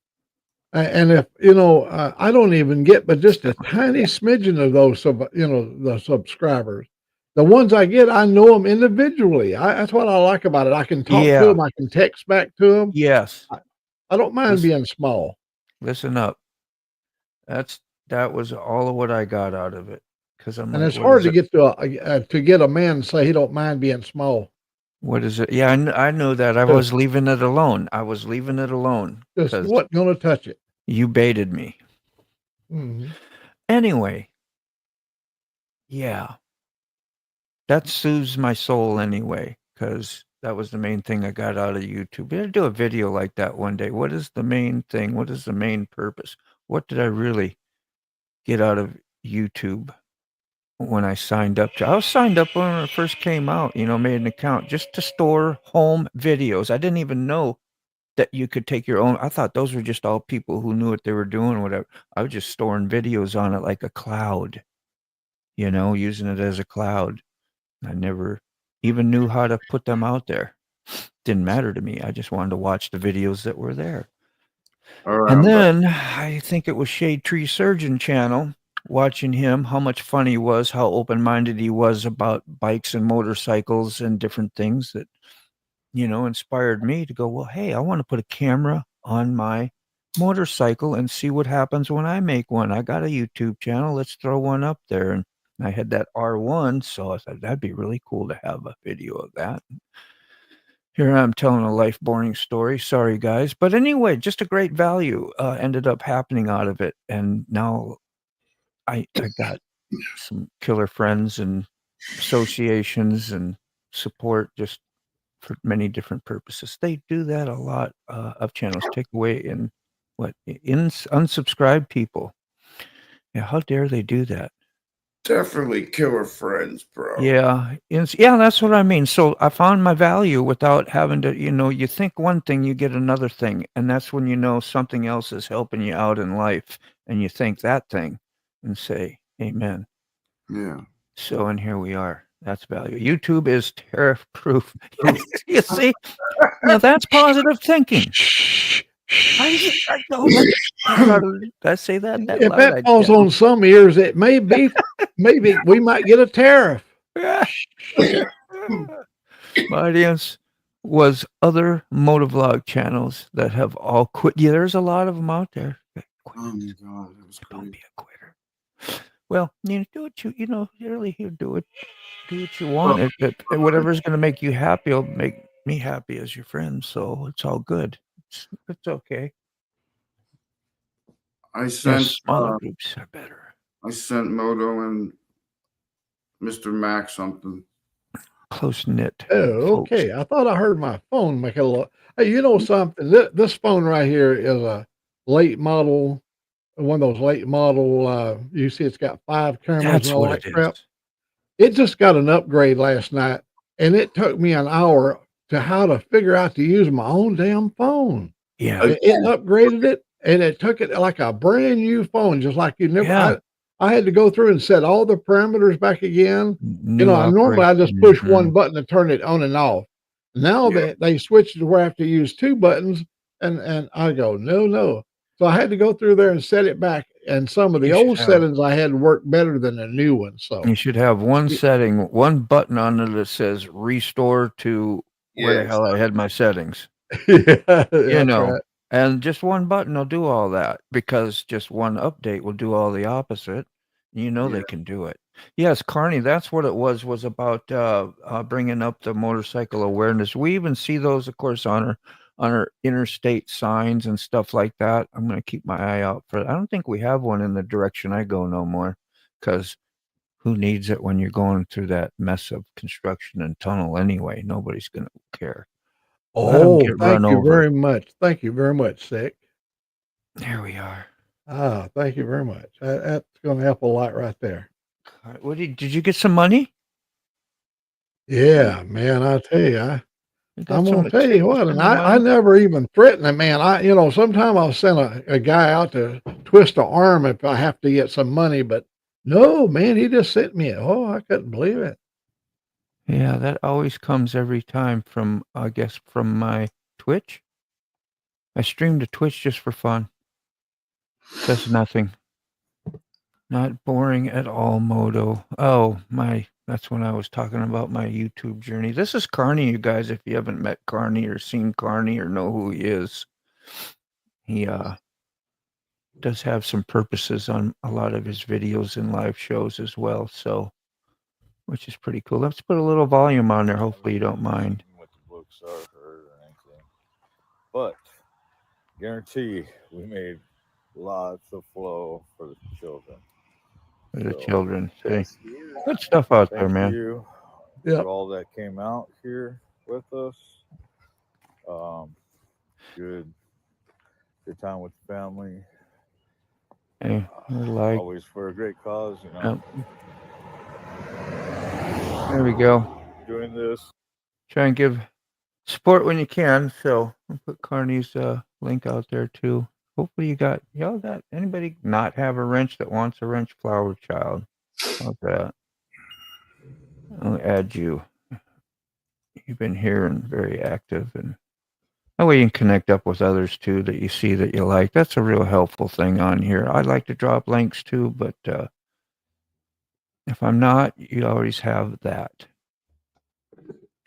and if I don't even get but just a tiny smidgen of those the subscribers. The ones I get, I know them individually. That's what I like about it. I can talk to them. I can text back to them. Yes. I don't mind being small. Listen up. That was all of what I got out of it. And it's hard to get to get a man to say he don't mind being small. What is it? Yeah, I know that. I was leaving it alone. Just what going to touch it? You baited me. Mm-hmm. Anyway. Yeah. That soothes my soul anyway, because That was the main thing I got out of YouTube. We're gonna do a video like that one day. What is the main thing? What is the main purpose? What did I really get out of YouTube when I signed up I was signed up when it first came out, made an account just to store home videos. I didn't even know that you could take your own. I thought those were just all people who knew what they were doing, whatever. I was just storing videos on it like a cloud, using it as a cloud. I never even knew how to put them out there. Didn't matter to me. I just wanted to watch the videos that were there. All right. And then I think it was Shade Tree Surgeon channel, watching him, how much fun he was, how open-minded he was about bikes and motorcycles and different things that, inspired me to go, well, hey, I want to put a camera on my motorcycle and see what happens when I make one. I got a YouTube channel. Let's throw one up there. And I had that R1, so I thought that'd be really cool to have a video of that. Here I'm telling a life boring story. Sorry, guys. But anyway, just a great value ended up happening out of it. And now I got some killer friends and associations and support just for many different purposes. They do that a lot of channels. Take away unsubscribe people. Yeah, how dare they do that? Definitely killer friends, bro. Yeah, that's what I mean. So I found my value without having to, you think one thing, you get another thing. And that's when something else is helping you out in life. And you think that thing and say, amen. Yeah. So, and here we are. That's value. YouTube is tariff proof. You see? Now that's positive thinking. I say that If loud, that falls on some ears, it may be, maybe we might get a tariff. My audience was other motovlog channels that have all quit. Yeah, there's a lot of them out there. Oh my God, that was Don't great. be a quitter. Well, do what you really do it. Do what you want. Whatever's going to make you happy will make me happy as your friend. So it's all good. It's okay. I sent smaller groups are better. I sent Moto and Mr. Mac something. Close knit. Oh, okay. I thought I heard my phone make a little. Hey, you know something? This phone right here is a late model, one of those late model. You see, it's got 5 cameras That's and all what that it crap. is. It just got an upgrade last night, and it took me an hour to how to figure out to use my own damn phone. Yeah. It upgraded it, and it took it like a brand new phone, just like you never. Yeah. I had to go through and set all the parameters back again. New Normally I just push one Mhm. button to turn it on and off. Now Yeah. they switched to where I have to use 2 buttons, and I go, no. So I had to go through there and set it back. And some of the You should old have- settings I had worked better than the new one. So You should have one Yeah. setting, one button on it that says restore to where the Yes. hell I had my settings. yeah, that's right. And just one button will do all that, because just one update will do all the opposite. They Yeah. can do it. Yes, Carney, that's what it was about bringing up the motorcycle awareness. We even see those, of course, on our interstate signs and stuff like that. I'm going to keep my eye out for it. I don't think we have one in the direction I go no more, because who needs it when you're going through that mess of construction and tunnel anyway? Nobody's going to care. Let 'em Oh, get thank run you over. very much. Thank you very much, Sick. There we are. Thank you very much. That's going to help a lot right there. All right, did you get some money? Yeah, man, I tell you, You got I'm some gonna tell you what, and some I money? never even threatened a man. Sometime I'll send a guy out to twist an arm if I have to get some money, but no, man, he just sent me. I couldn't believe it. Yeah, that always comes every time from, I guess, from my Twitch. I stream to Twitch just for fun. Does nothing. Not boring at all, Moto. Oh, that's when I was talking about my YouTube journey. This is Carney, you guys, if you haven't met Carney or seen Carney or know who he is. He does have some purposes on a lot of his videos and live shows as well, so, which is pretty cool. Let's put a little volume on there. Hopefully you don't mind. What the books are or anything, but guarantee we made lots of flow for the children. For the So, children. See? yes, Good stuff out there, thank man. you Yep. for all that came out here. with us. Good time with the family. Hey, like, Always for a great cause, you know. there we go. Doing this. Try and give support when you can. So I'll put Carney's link out there too. Hopefully y'all got anybody not have a wrench that wants a wrench flower child. How's that? I'll add you. You've been here and very active, and that way you can connect up with others too that you see that you like. That's a real helpful thing on here. I like to drop links too, but if I'm not, you always have that.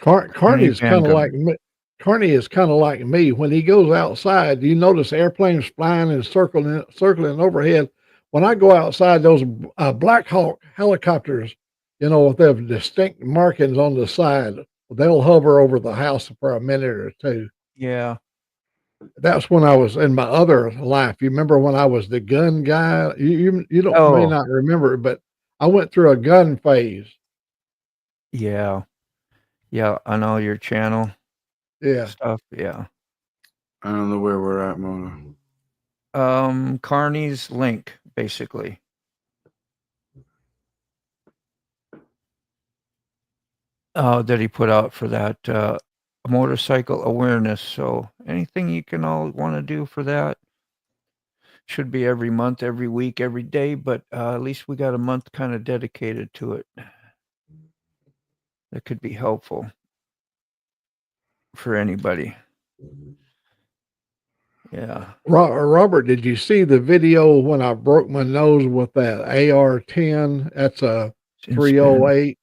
Carney's kind of like me. Carney is kind of like me. When he goes outside, you notice airplanes flying and circling overhead. When I go outside, those Black Hawk helicopters, with their distinct markings on the side, they'll hover over the house for a minute or two. Yeah. That's when I was in my other life. You remember when I was the gun guy? You may not remember it, but I went through a gun phase. Yeah. Yeah, on all your channel stuff. Yeah. I don't know where we're at, Mona. Carney's link, basically. That he put out for that motorcycle awareness. So anything you can all want to do for that should be every month, every week, every day, but at least we got a month kind of dedicated to it. That could be helpful for anybody. Yeah. Robert, did you see the video when I broke my nose with that AR-10? That's a 308.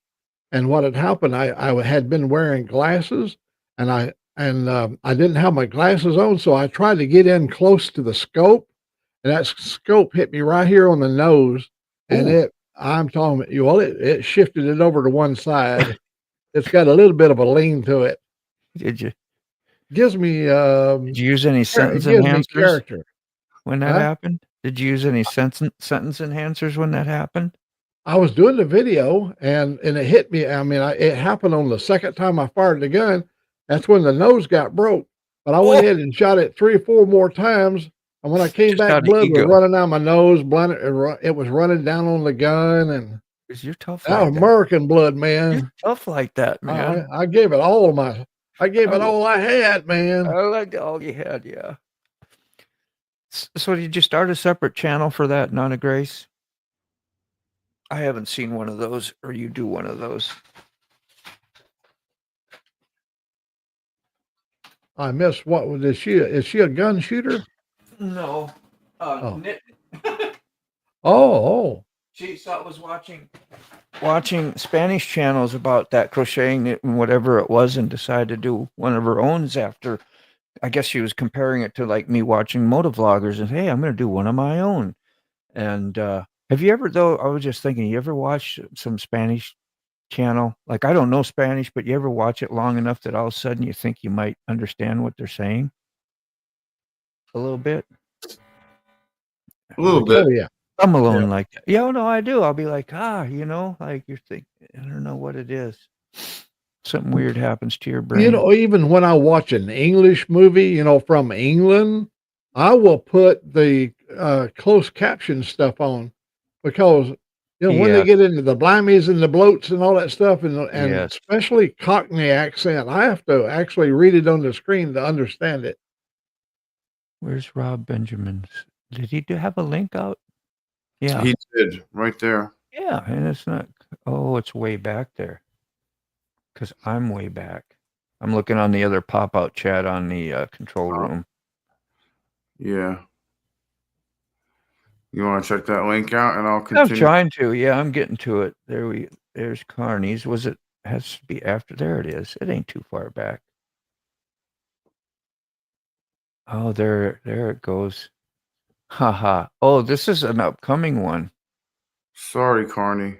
And what had happened, I had been wearing glasses, and I didn't have my glasses on, so I tried to get in close to the scope, and that scope hit me right here on the nose, and I'm talking you, well, it shifted it over to one side. It's got a little bit of a lean to it. Did you? Gives me did you use any sentence enhancers character when that happened? Did you use any sentence enhancers when that happened? I was doing the video and it hit me. I mean, it happened on the second time I fired the gun. That's when the nose got broke. But I went ahead and shot it 3 or 4 more times. And when I came back, blood was running down my nose. It was running down on the gun. And you're tough. That was American blood, man. You're tough like that, man. I gave it all all I had, man. I liked all you had, yeah. So did you start a separate channel for that, Nana Grace? I haven't seen one of those, or you do one of those. I missed what was is she a gun shooter? No. Knit. She was watching Spanish channels about that crocheting and whatever it was, and decided to do one of her own after. I guess she was comparing it to like me watching motovloggers, and hey, I'm going to do one of my own. And have you ever, though? I was just thinking, you ever watch some Spanish channel? Like, I don't know Spanish, but you ever watch it long enough that all of a sudden you think you might understand what they're saying? A little bit. A little bit. Oh, yeah. I'm alone like that. Yeah, no, I do. I'll be like, like you're thinking, I don't know what it is. Something weird happens to your brain. Even when I watch an English movie, from England, I will put the closed caption stuff on because, when they get into the blimies and the bloats and all that stuff, and especially Cockney accent, I have to actually read it on the screen to understand it. Where's Rob Benjamin's? Did he have a link out? Yeah. He did, right there. Yeah, and it's not, it's way back there. Because I'm way back. I'm looking on the other pop-out chat on the control room. Yeah. You want to check that link out, and I'll continue? I'm trying to. Yeah, I'm getting to it. There's Carney's. Has to be after. There it is. It ain't too far back. Oh, there it goes. Haha. Oh, this is an upcoming one. Sorry, Carney.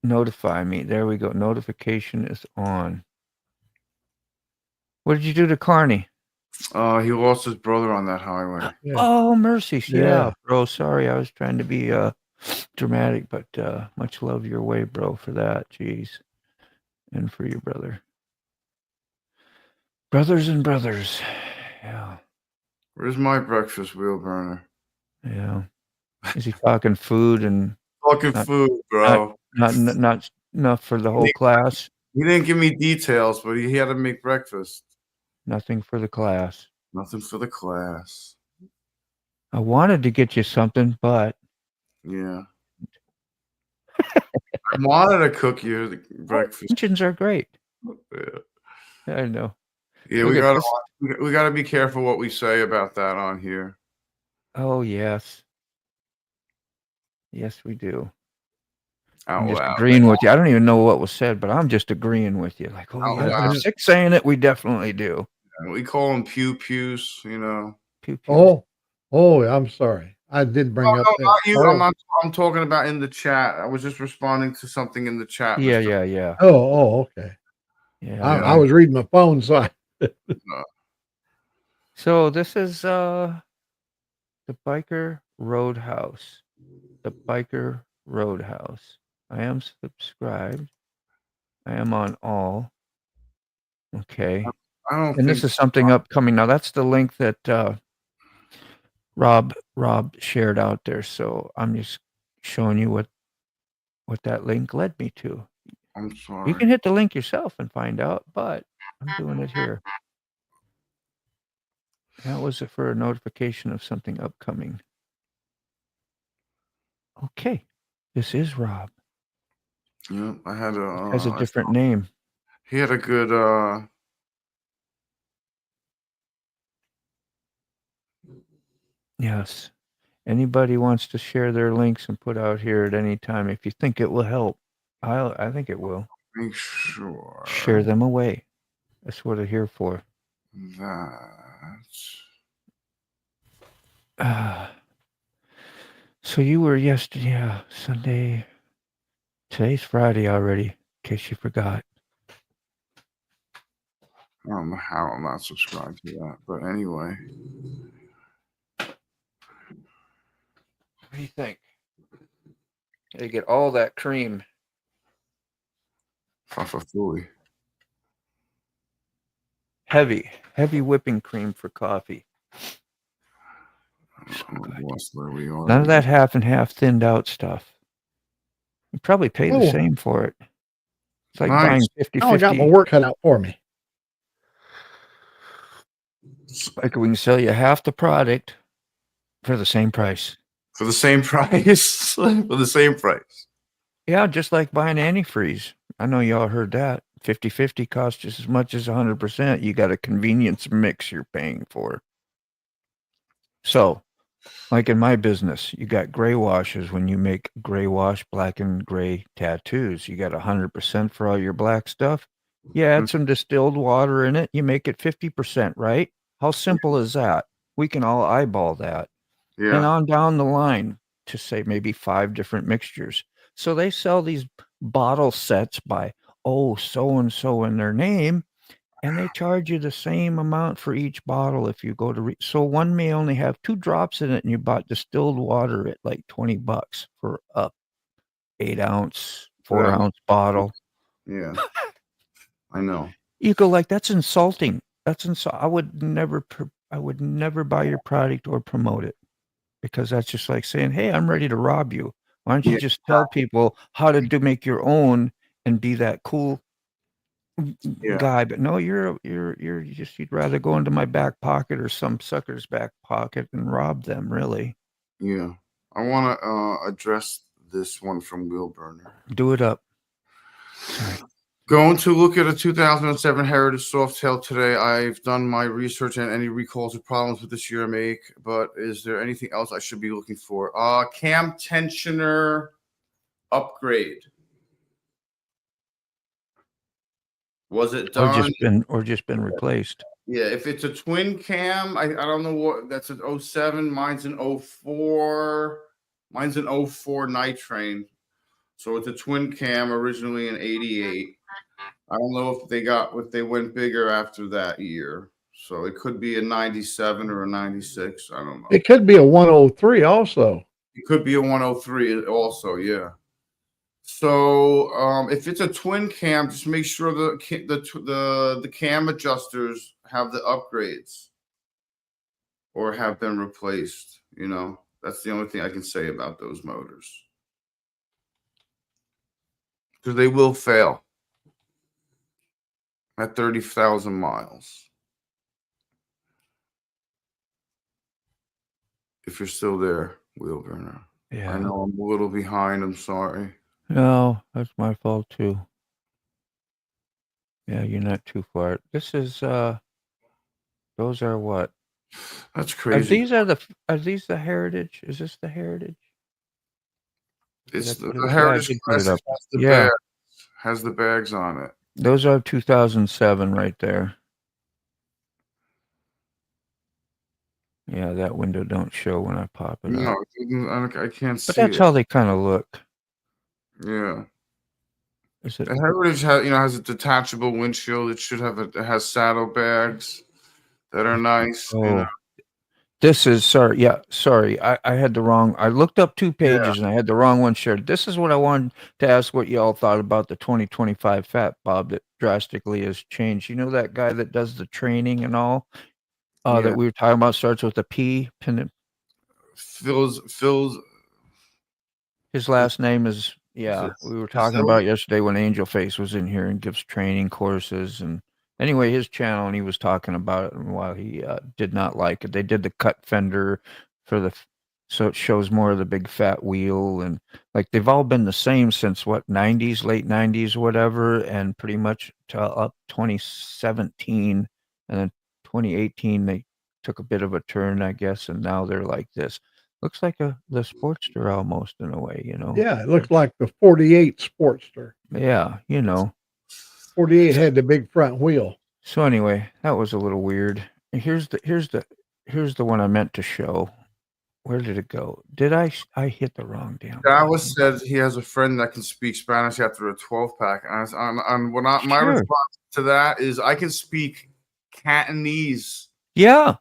Notify me. There we go. Notification is on. What did you do to Carney? He lost his brother on that highway. Yeah. Oh, mercy. Yeah, bro. Sorry, I was trying to be dramatic, but much love your way, bro, for that. Jeez. And for your brother. Brothers and brothers. Yeah. Where's my breakfast wheel burner? Yeah. Is he talking food and Fucking Not- food, bro. not enough for the whole class? He didn't give me details, but he had to make breakfast. Nothing for the class. Nothing for the class. I wanted to get you something, but Yeah. I wanted to cook you the breakfast. intentions are great. Yeah, I know. yeah, Look we at gotta this. we gotta be careful what we say about that on here. Oh, yes. Yes, we do. Out I'm just loud. agreeing with you. I don't even know what was said, but I'm just agreeing with you. Like, oh, Out yeah, loud. I'm sick saying it. We definitely do. We call them pews, you know. Pew, pew. Oh, I'm sorry. I did bring up No, that. not you. Oh, I'm talking about in the chat. I was just responding to something in the chat. Yeah, Mr. yeah. okay. Yeah. I was reading my phone, so So this is the Biker Roadhouse. The Biker Roadhouse. I am subscribed. I am on all. Okay. I don't And think this is something upcoming. Now that's the link that Rob shared out there. So I'm just showing you what that link led me to. I'm sorry. You can hit the link yourself and find out, but I'm doing it here. That was for a notification of something upcoming. Okay. This is Rob. Yeah, I had Has a different name. he had a good Yes. Anybody wants to share their links and put out here at any time if you think it will help. I think it will. make sure Share them away. That's what I'm here for. that So you were yesterday, Sunday. Today's Friday already, in case you forgot. I don't know how I'm not subscribed to that, but anyway. What do you think? Gotta get all that cream. Fafafui. Heavy whipping cream for coffee. I'm lost where we are. None of that half and half thinned out stuff. You probably pay the same for it. It's like Nice. buying I got my 50-50. work cut out for me. Like we can sell you half the product for the same price. For the same price. For the same price. Yeah, just like buying antifreeze. I know y'all heard that. 50-50 costs just as much as 100%. You got a convenience mix you're paying for. So, like in my business, you got gray washes when you make gray wash, black and gray tattoos. You got 100% for all your black stuff. You add some distilled water in it. You make it 50%, right? How simple is that? We can all eyeball that. Yeah. And on down the line to say maybe 5 different mixtures. So they sell these bottle sets by, so-and-so in their name, and they charge you the same amount for each bottle if you go to so one may only have 2 drops in it, and you bought distilled water at like $20 for a 8-ounce, 4-ounce bottle. Yeah. I know. You go like, that's insulting. I would never buy your product or promote it, because that's just like saying, hey, I'm ready to rob you. Why don't you just tell people how to make your own and be that cool guy? But no, you'd rather go into my back pocket or some sucker's back pocket and rob them, really. Yeah. I want to address this one from Wheel Burner. Do it up. Sorry. Going to look at a 2007 Heritage Softail today. I've done my research on any recalls or problems with this year make, but is there anything else I should be looking for? Cam tensioner upgrade. Was it done? Or just been replaced. Yeah, if it's a twin cam, I don't know what that's an 07. Mine's an 04. Mine's an 04 night train. So it's a twin cam, originally an 88. I don't know if they went bigger after that year. So it could be a 97 or a 96. I don't know. It could be a 103 also. It could be a 103 also, yeah. So if it's a twin cam, just make sure the cam adjusters have the upgrades or have been replaced. You know, that's the only thing I can say about those motors. Because they will fail at 30,000 miles. If you're still there, wheel burner. Yeah. I know I'm a little behind. I'm sorry. No, that's my fault too. Yeah, you're not too far. This is those are what? That's crazy. Are these the Heritage? Is this the Heritage? It's Did I put the it- Heritage I did put it Classic up. has the Yeah. bags. Has the bags on it. Those are 2007 right there. Yeah, that window don't show when I pop it No, up. it doesn't- I can't But see that's it. how they kind of look. Yeah. Is it? The Heritage has a detachable windshield. It should have it has saddlebags that are nice. Oh, this is sorry. Yeah, sorry. I had the wrong. I looked up 2 pages and I had the wrong one shared. This is what I wanted to ask what y'all thought about the 2025 Fat Bob that drastically has changed. You know that guy that does the training and all Yeah. that we were talking about starts with a P. Phil's His last name is we were talking about yesterday when Angel Face was in here and gives training courses and anyway his channel and he was talking about it and while he did not like it. They did the cut fender for so it shows more of the big fat wheel and like they've all been the same since what 90s, late 90s, whatever, and pretty much up 2017 and then 2018 they took a bit of a turn, I guess, and now they're like this. Looks like the Sportster almost in a way, you know. Yeah, it looks like the 48 Sportster. Yeah, you know. 48 had the big front wheel. So anyway, that was a little weird. Here's the one I meant to show. Where did it go? Did I hit the wrong damn? Dallas said he has a friend that can speak Spanish after a 12 pack. And my response to that is I can speak Cantonese. Yeah.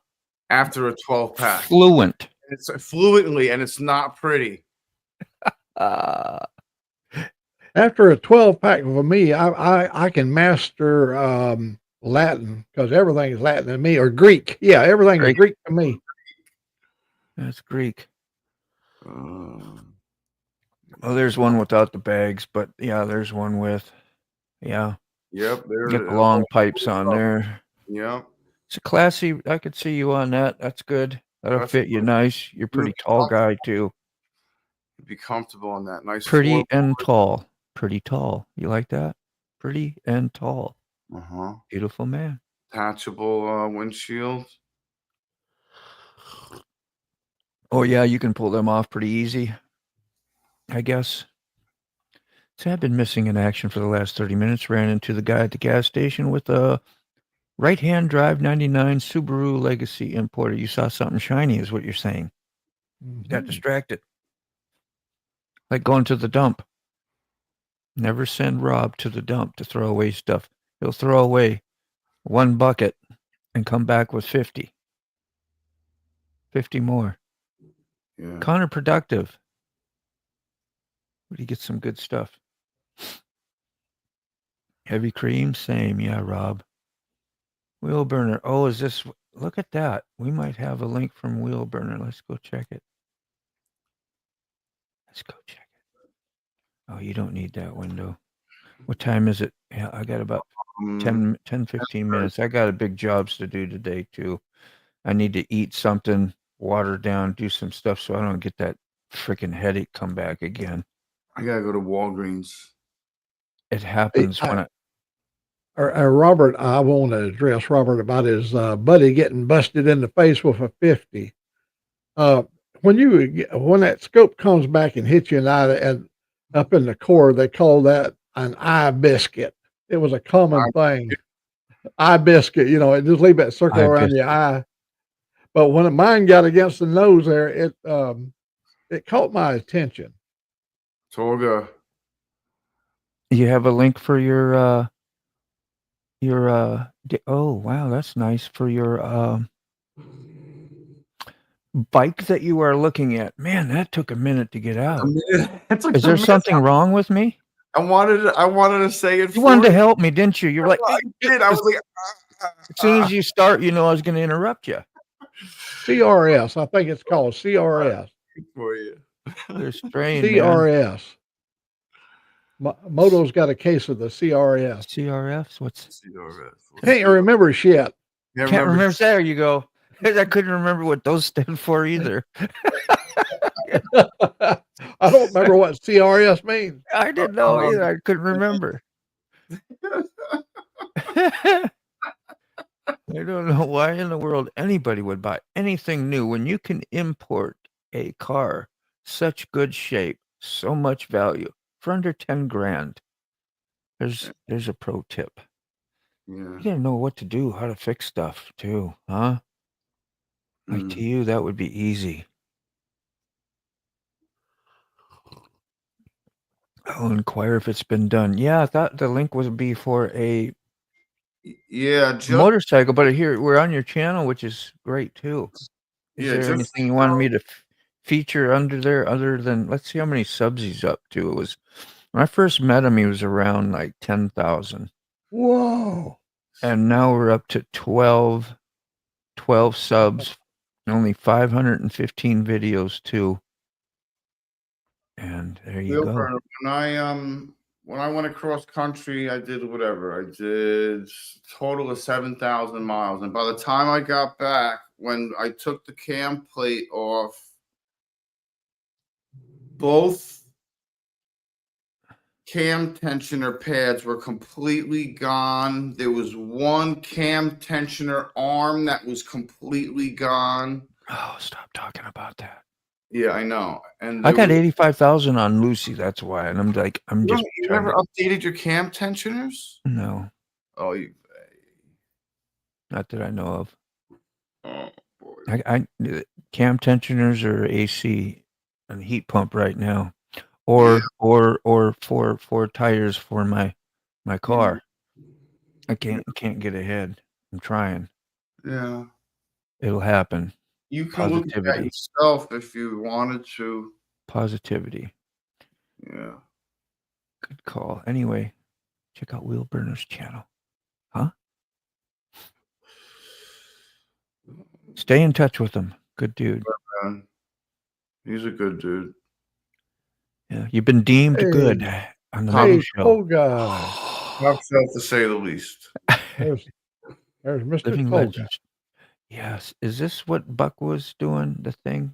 After a 12 pack. Fluent. It's fluently and it's not pretty. After a 12 pack for me, I can master Latin because everything is Latin to me, or Greek. Yeah, everything is Greek to me. That's Greek. Well, there's one without the bags, but yeah, there's one with. Yeah. Yep. Get the long pipes on there. Yep. It's a classy. I could see you on that. That's good. That'll fit you nice. You're a pretty tall guy too. You'd be comfortable on that. Nice. Pretty and tall. Pretty tall. You like that? Pretty and tall. Beautiful man. Detachable windshield. Oh yeah, you can pull them off pretty easy, I guess. So I've been missing in action for the last 30 minutes. Ran into the guy at the gas station with a right-hand drive 99 Subaru Legacy importer. You saw something shiny is what you're saying. Got distracted. Like going to the dump. Never send Rob to the dump to throw away stuff. He'll throw away 1 bucket and come back with 50. 50 more. Yeah. Counterproductive. But you get some good stuff. Heavy cream, same. Yeah, Rob. Wheel burner. Oh, is this? Look at that. We might have a link from Wheel burner. Let's go check it. Let's go check it. Oh, you don't need that window. What time is it? Yeah, I got about 10, 15 minutes. I got a big jobs to do today, too. I need to eat something, water down, do some stuff so I don't get that freaking headache come back again. I got to go to Walgreens. It happens when Robert, I want to address Robert about his buddy getting busted in the face with a 50. When that scope comes back and hits you in the eye and up in the core, they call that an eye biscuit. It was a common thing. Eye biscuit, it just leave that circle around your eye. But when mine got against the nose there, it caught my attention. Tolga. You have a link for your oh wow, that's nice for your bike that you are looking at. Man, that took a minute to get out. Is there something wrong with me? I wanted to say it. You wanted to help me, didn't you? You're like, I did. I was like, As soon as you start, you know I was going to interrupt you. CRS. I think it's called CRS. For you. They're straying, man. CRS. Moto's got a case of the CRS. CRFs? What's? Can't remember shit. Yeah, Can't remember. There you go. I couldn't remember what those stood for either. I don't remember what CRS means. I didn't know either. I couldn't remember. I don't know why in the world anybody would buy anything new when you can import a car such good shape, so much value for under 10 grand. There's a pro tip. Yeah. You gotta know what to do, how to fix stuff too, huh? Like to you, that would be easy. I'll inquire if it's been done. Yeah, I thought the link would be for a motorcycle, but here we're on your channel, which is great too. Is there anything you wanted me to feature under there other than, let's see how many subs he's up to. It was when I first met him, he was around like 10,000. Whoa. And now we're up to 12 subs, only 515 videos too. And there you go. When I went across country, I did whatever. I did total of 7,000 miles. And by the time I got back, when I took the cam plate off, both cam tensioner pads were completely gone. There was one cam tensioner arm that was completely gone. Oh, stop talking about that. Yeah, I know. And I got 85,000 on Lucy. That's why. And I'm like, you never updated your cam tensioners? No. Oh, you. Not that I know of. Oh boy. I cam tensioners or AC and heat pump right now, or four tires for my car. I can't get ahead. I'm trying. Yeah. It'll happen. You can look at that yourself if you wanted to. Positivity. Yeah. Good call. Anyway, check out Wheel Burner's channel. Huh? Stay in touch with him. Good dude. Man. He's a good dude. Yeah, you've been deemed good on the Moto Show. Oh God. Top shelf to say the least. There's Mr. Living Tolga. Legends. Yes. Is this what Buck was doing? The thing?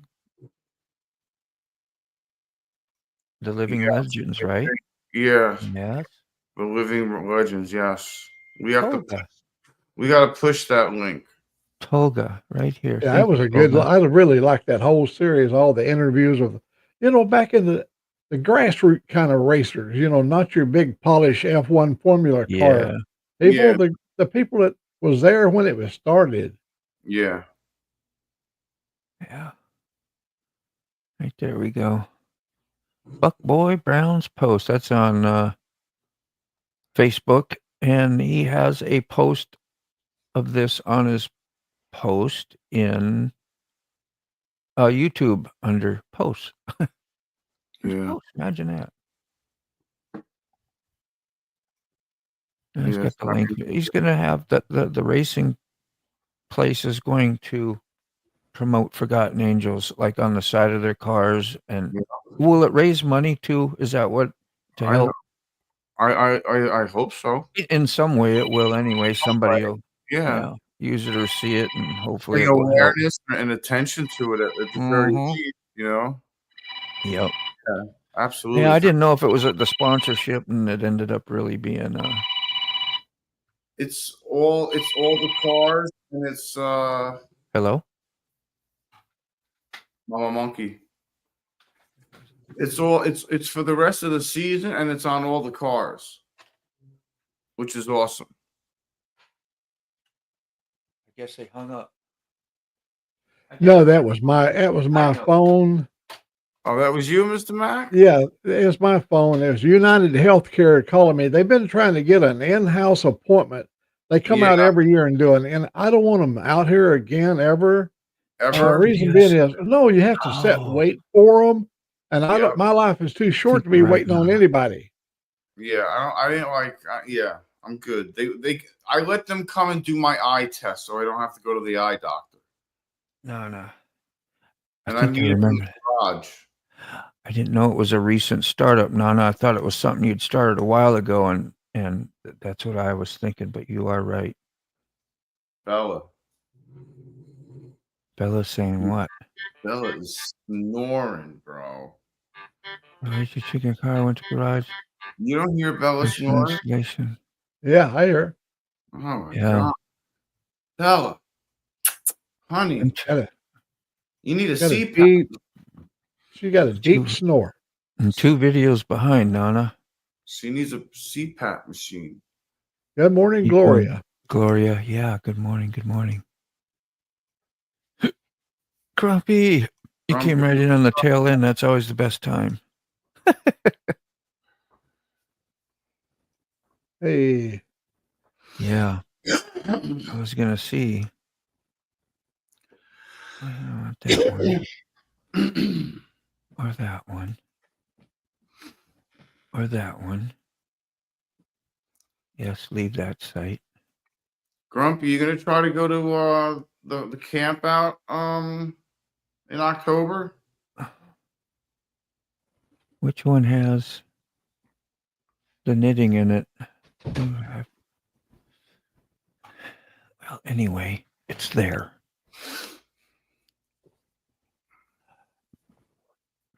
The Living Legends, right? Yeah. Yes. The Living Legends, yes. We have Tolga. we got to push that link. Tolga, right here. Yeah, that was a good. I really liked that whole series. All the interviews of, back in the grassroots kind of racers. Not your big polished F1 Formula car. People, the people that was there when it was started. Yeah. Yeah. Right there we go. Buck Boy Brown's post. That's on Facebook, and he has a post of this on his post in YouTube under posts. Yeah. Post. Imagine that. And he's got the link. He's going to have the racing place is going to promote Forgotten Angels like on the side of their cars. And will it raise money too? Is that what to help? I hope so. In some way it will anyway. Somebody will use it or see it, and hopefully bring awareness and attention to it at the very least, Yep. Yeah, absolutely. Yeah, I didn't know if it was the sponsorship, and it ended up really being it's all the cars, and it's hello, Mama Monkey. It's for the rest of the season, and it's on all the cars, which is awesome. I guess they hung up. No, that was my phone. Oh, that was you, Mr. Mac? Yeah, it's my phone. There's United Healthcare calling me. They've been trying to get an in-house appointment. They come out every year and do it, and I don't want them out here again ever. Ever? Reason being is, no, you have to sit and wait for them, and my life is too short to be waiting on anybody. Yeah, I didn't like. I'm good. I let them come and do my eye test, so I don't have to go to the eye doctor. No. And I I think I meet them in remember. the garage. I didn't know it was a recent startup, Nana. I thought it was something you'd started a while ago, and that's what I was thinking. But you are right. Bella. Bella's saying what? Bella is snoring, bro. Where's your chicken car? Went to garage. You don't hear Bella There's no snoring? installation. Yeah, I hear. Oh my Yeah. god. Bella. Honey, Got you need a a CPAP. deep. She got a deep Two- snore. And 2 videos behind, Nana. She needs a CPAP machine. Good morning, Keep Gloria. going. Gloria, yeah. Good morning. Good morning. Grumpy. You came right in on the tail end. That's always the best time. Hey, Yeah. I was gonna see. I don't want that one. Or that one. Or that one. Yes, leave that site. Grumpy, you gonna try to go to the camp out in October? Which one has the knitting in it? Well, anyway, it's there.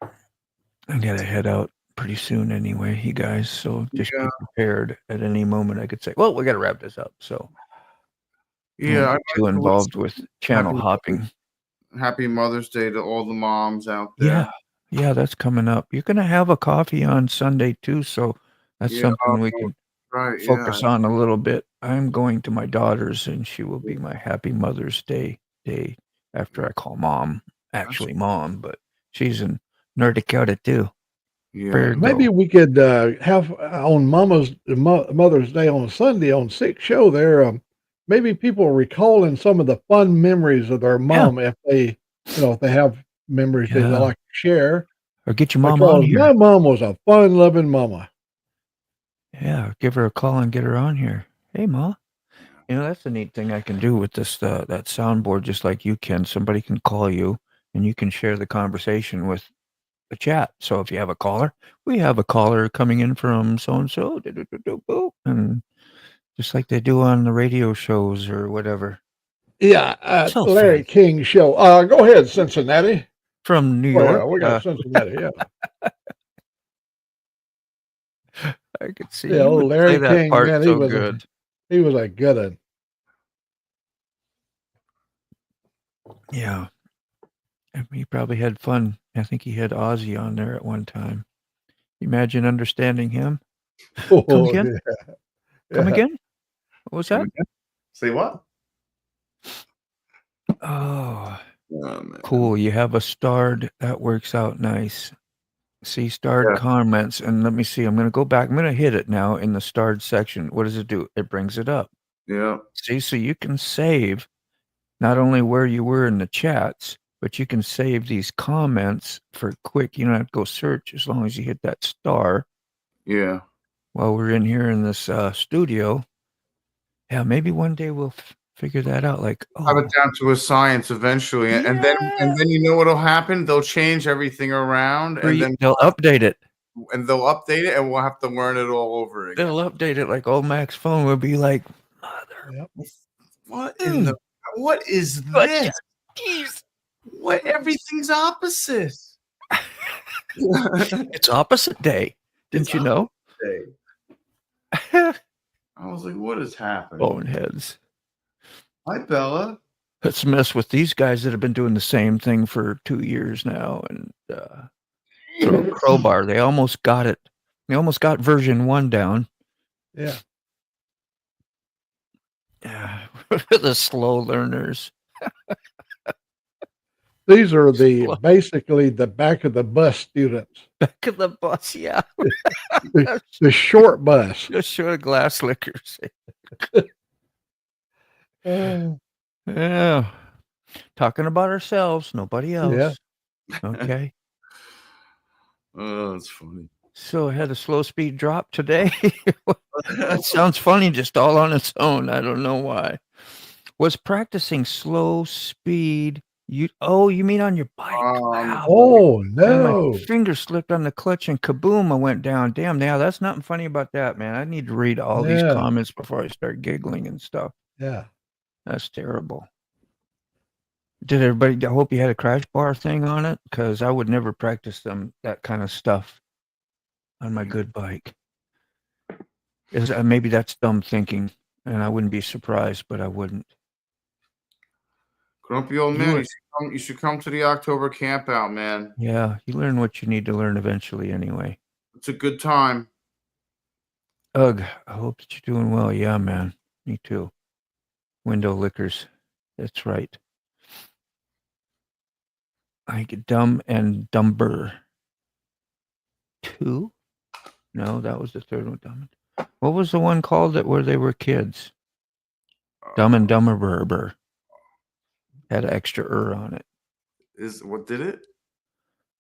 I gotta head out pretty soon anyway, you guys. So just be prepared. At any moment I could say, well, we gotta wrap this up. So I won't Yeah, get too involved with channel hopping. Happy Mother's Day to all the moms out there. Yeah, that's coming up. You're gonna have a coffee on Sunday too, so that's something we can focus on a little bit. I'm going to my daughter's, and she will be my Happy Mother's Day after I call mom. Actually, mom, but she's in North Dakota too. Yeah. maybe we could have on Mother's Day on Sunday on 6 show there. Maybe people recalling some of the fun memories of their mom if they, if they have memories they'd like to share. Or get your mom Because on here. my mom was a fun-loving mama. Yeah, give her a call and get her on here. Hey, Ma. That's a neat thing I can do with this that soundboard, just like you can. Somebody can call you, and you can share the conversation with the chat. So if you have a caller, we have a caller coming in from so-and-so, and just like they do on the radio shows or whatever. Yeah, So Larry fun. King show. Go ahead, Cincinnati. From New Oh, York. yeah, we got Cincinnati, yeah. I could see Yeah, you would Larry play that King, part man, so good. he was a good one. Yeah. He probably had fun. I think he had Ozzy on there at one time. Imagine understanding him. Come again? Yeah. Come again? What was that? Say what? Oh, Man. cool. You have a starred. That works out nice. See starred comments. And let me see. I'm going to go back. I'm going to hit it now in the starred section. What does it do? It brings it up. Yeah. See, so you can save not only where you were in the chats, but you can save these comments for quick. You don't have to go search as long as you hit that star. Yeah. While we're in here in this studio. Yeah, maybe one day we'll figure that out. Like, have it down to a science eventually, and then you know what'll happen? They'll change everything around, and then they'll update it. And they'll update it, and we'll have to learn it all over again. They'll update it like old Mac's phone will be like, mother. What in the? What is this? What? Everything's opposite. It's opposite day. Didn't you know? Day. I was like, what is happening? Boneheads. Hi, Bella. Let's mess with these guys that have been doing the same thing for 2 years now. And throw a crowbar. They almost got it. They almost got version 1 down. Yeah. Yeah. The slow learners. These are basically the back of the bus students. Back of the bus, yeah. the short bus. Just short glass lickers. Yeah. Talking about ourselves, nobody else. Yeah. Okay. Oh, that's funny. So I had a slow speed drop today. That sounds funny just all on its own. I don't know why. Was practicing slow speed. You mean on your bike? Wow. Oh And my no! finger slipped on the clutch and kaboom, I went down. Damn, now that's nothing funny about that, man. I need to read all these Yeah. comments before I start giggling and stuff. Yeah. That's terrible. Did everybody? I hope you had a crash bar thing on it, because I would never practice that kind of stuff on my good bike. Maybe that's dumb thinking, and I wouldn't be surprised, but I wouldn't. Grumpy old man, you should come to the October camp out, man. Yeah, you learn what you need to learn eventually anyway. It's a good time. Ugh, I hope that you're doing well. Yeah, man. Me too. Window lickers. That's right. I get dumb and dumber. 2? No, that was the third one. Dumb. What was the one called where they were kids? Dumb and Dumber. Had an extra on it. What did it?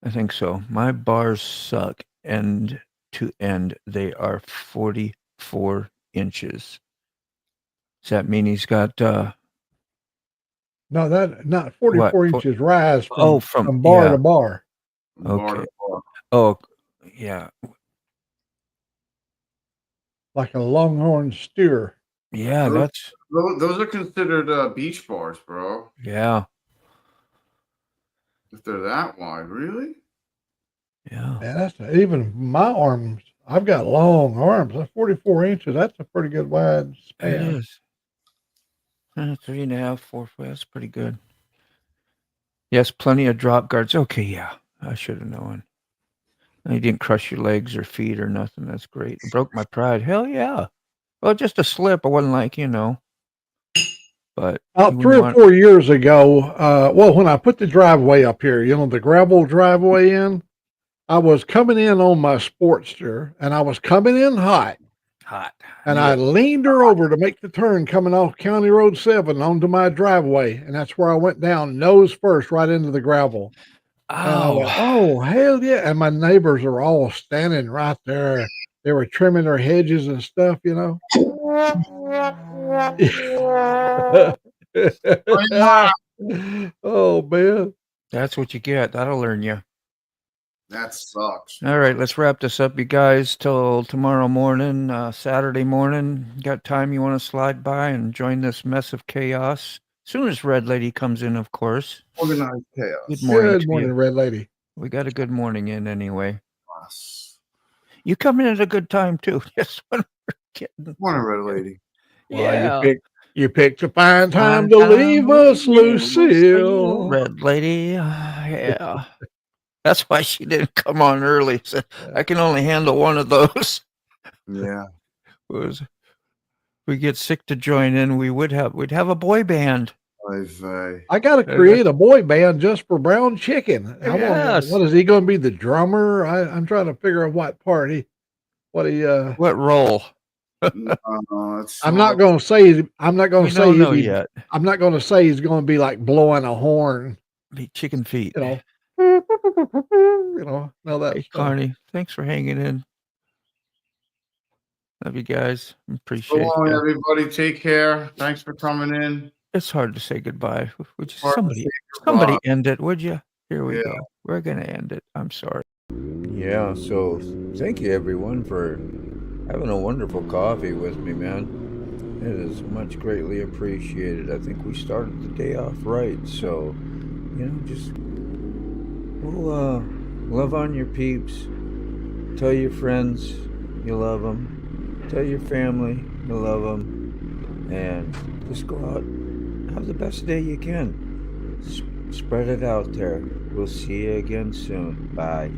I think so. My bars suck end to end. They are 44 inches. Does that mean he's got No, that not 44 What? inches rise from, Oh, from bar yeah. to bar. Okay. Oh, yeah. Like a longhorn steer. Yeah, that's Those are considered beach bars, bro. yeah. If they're that wide, really? Yeah. Man, that's even my arms. I've got long arms. That's 44 inches. That's a pretty good wide It span. is. 3.5, 4 foot. That's pretty good. Yes, plenty of drop guards. Okay, yeah. I should have known. And you didn't crush your legs or feet or nothing. That's great. It broke my pride. Hell yeah. Well, just a slip. I wasn't like, but About you 3 or want- 4 years ago, when I put the driveway up here, the gravel driveway in, I was coming in on my Sportster, and I was coming in hot. And I leaned her over to make the turn coming off County Road 7 onto my driveway. And that's where I went down nose first right into the gravel. And I went, oh, hell yeah. And my neighbors are all standing right there. They were trimming their hedges and stuff, Oh, man. That's what you get. That'll learn you. That sucks. All right, let's wrap this up, you guys, till tomorrow morning, Saturday morning. Got time you want to slide by and join this mess of chaos? Soon as Red Lady comes in, of course. Organized chaos. Good morning. Good to morning, you. Red Lady. We got a good morning in anyway. Yes. You come in at a good time too. Just when we're getting. Morning, Red Lady. Well, you picked a fine time to leave us, Lucille. Red Lady. Yeah. That's why she didn't come on early. So I can only handle one of those. Yeah. We get sick to join in, we'd have a boy band. I got to create a boy band just for Brown Chicken. Yes. What is he going to be? The drummer? I'm trying to figure out what part what role? I'm not going to say. I'm not going We to don't know say yet. I'm not going to say he's going to be like blowing a horn. Be chicken feet. No, that Hey, stuff. Carney, thanks for hanging in. Love you guys. Appreciate So long, it. everybody. Take care. Thanks for coming in. It's hard to say goodbye. Would you Hard to somebody say somebody goodbye. end it, would you? Here we Yeah. go. We're gonna end it. I'm sorry. Yeah, so thank you everyone for having a wonderful coffee with me, man. It is much greatly appreciated. I think we started the day off right, so just we'll love on your peeps. Tell your friends you love them. Tell your family you love them, and just go out. Have the best day you can. Spread it out there. We'll see you again soon. Bye.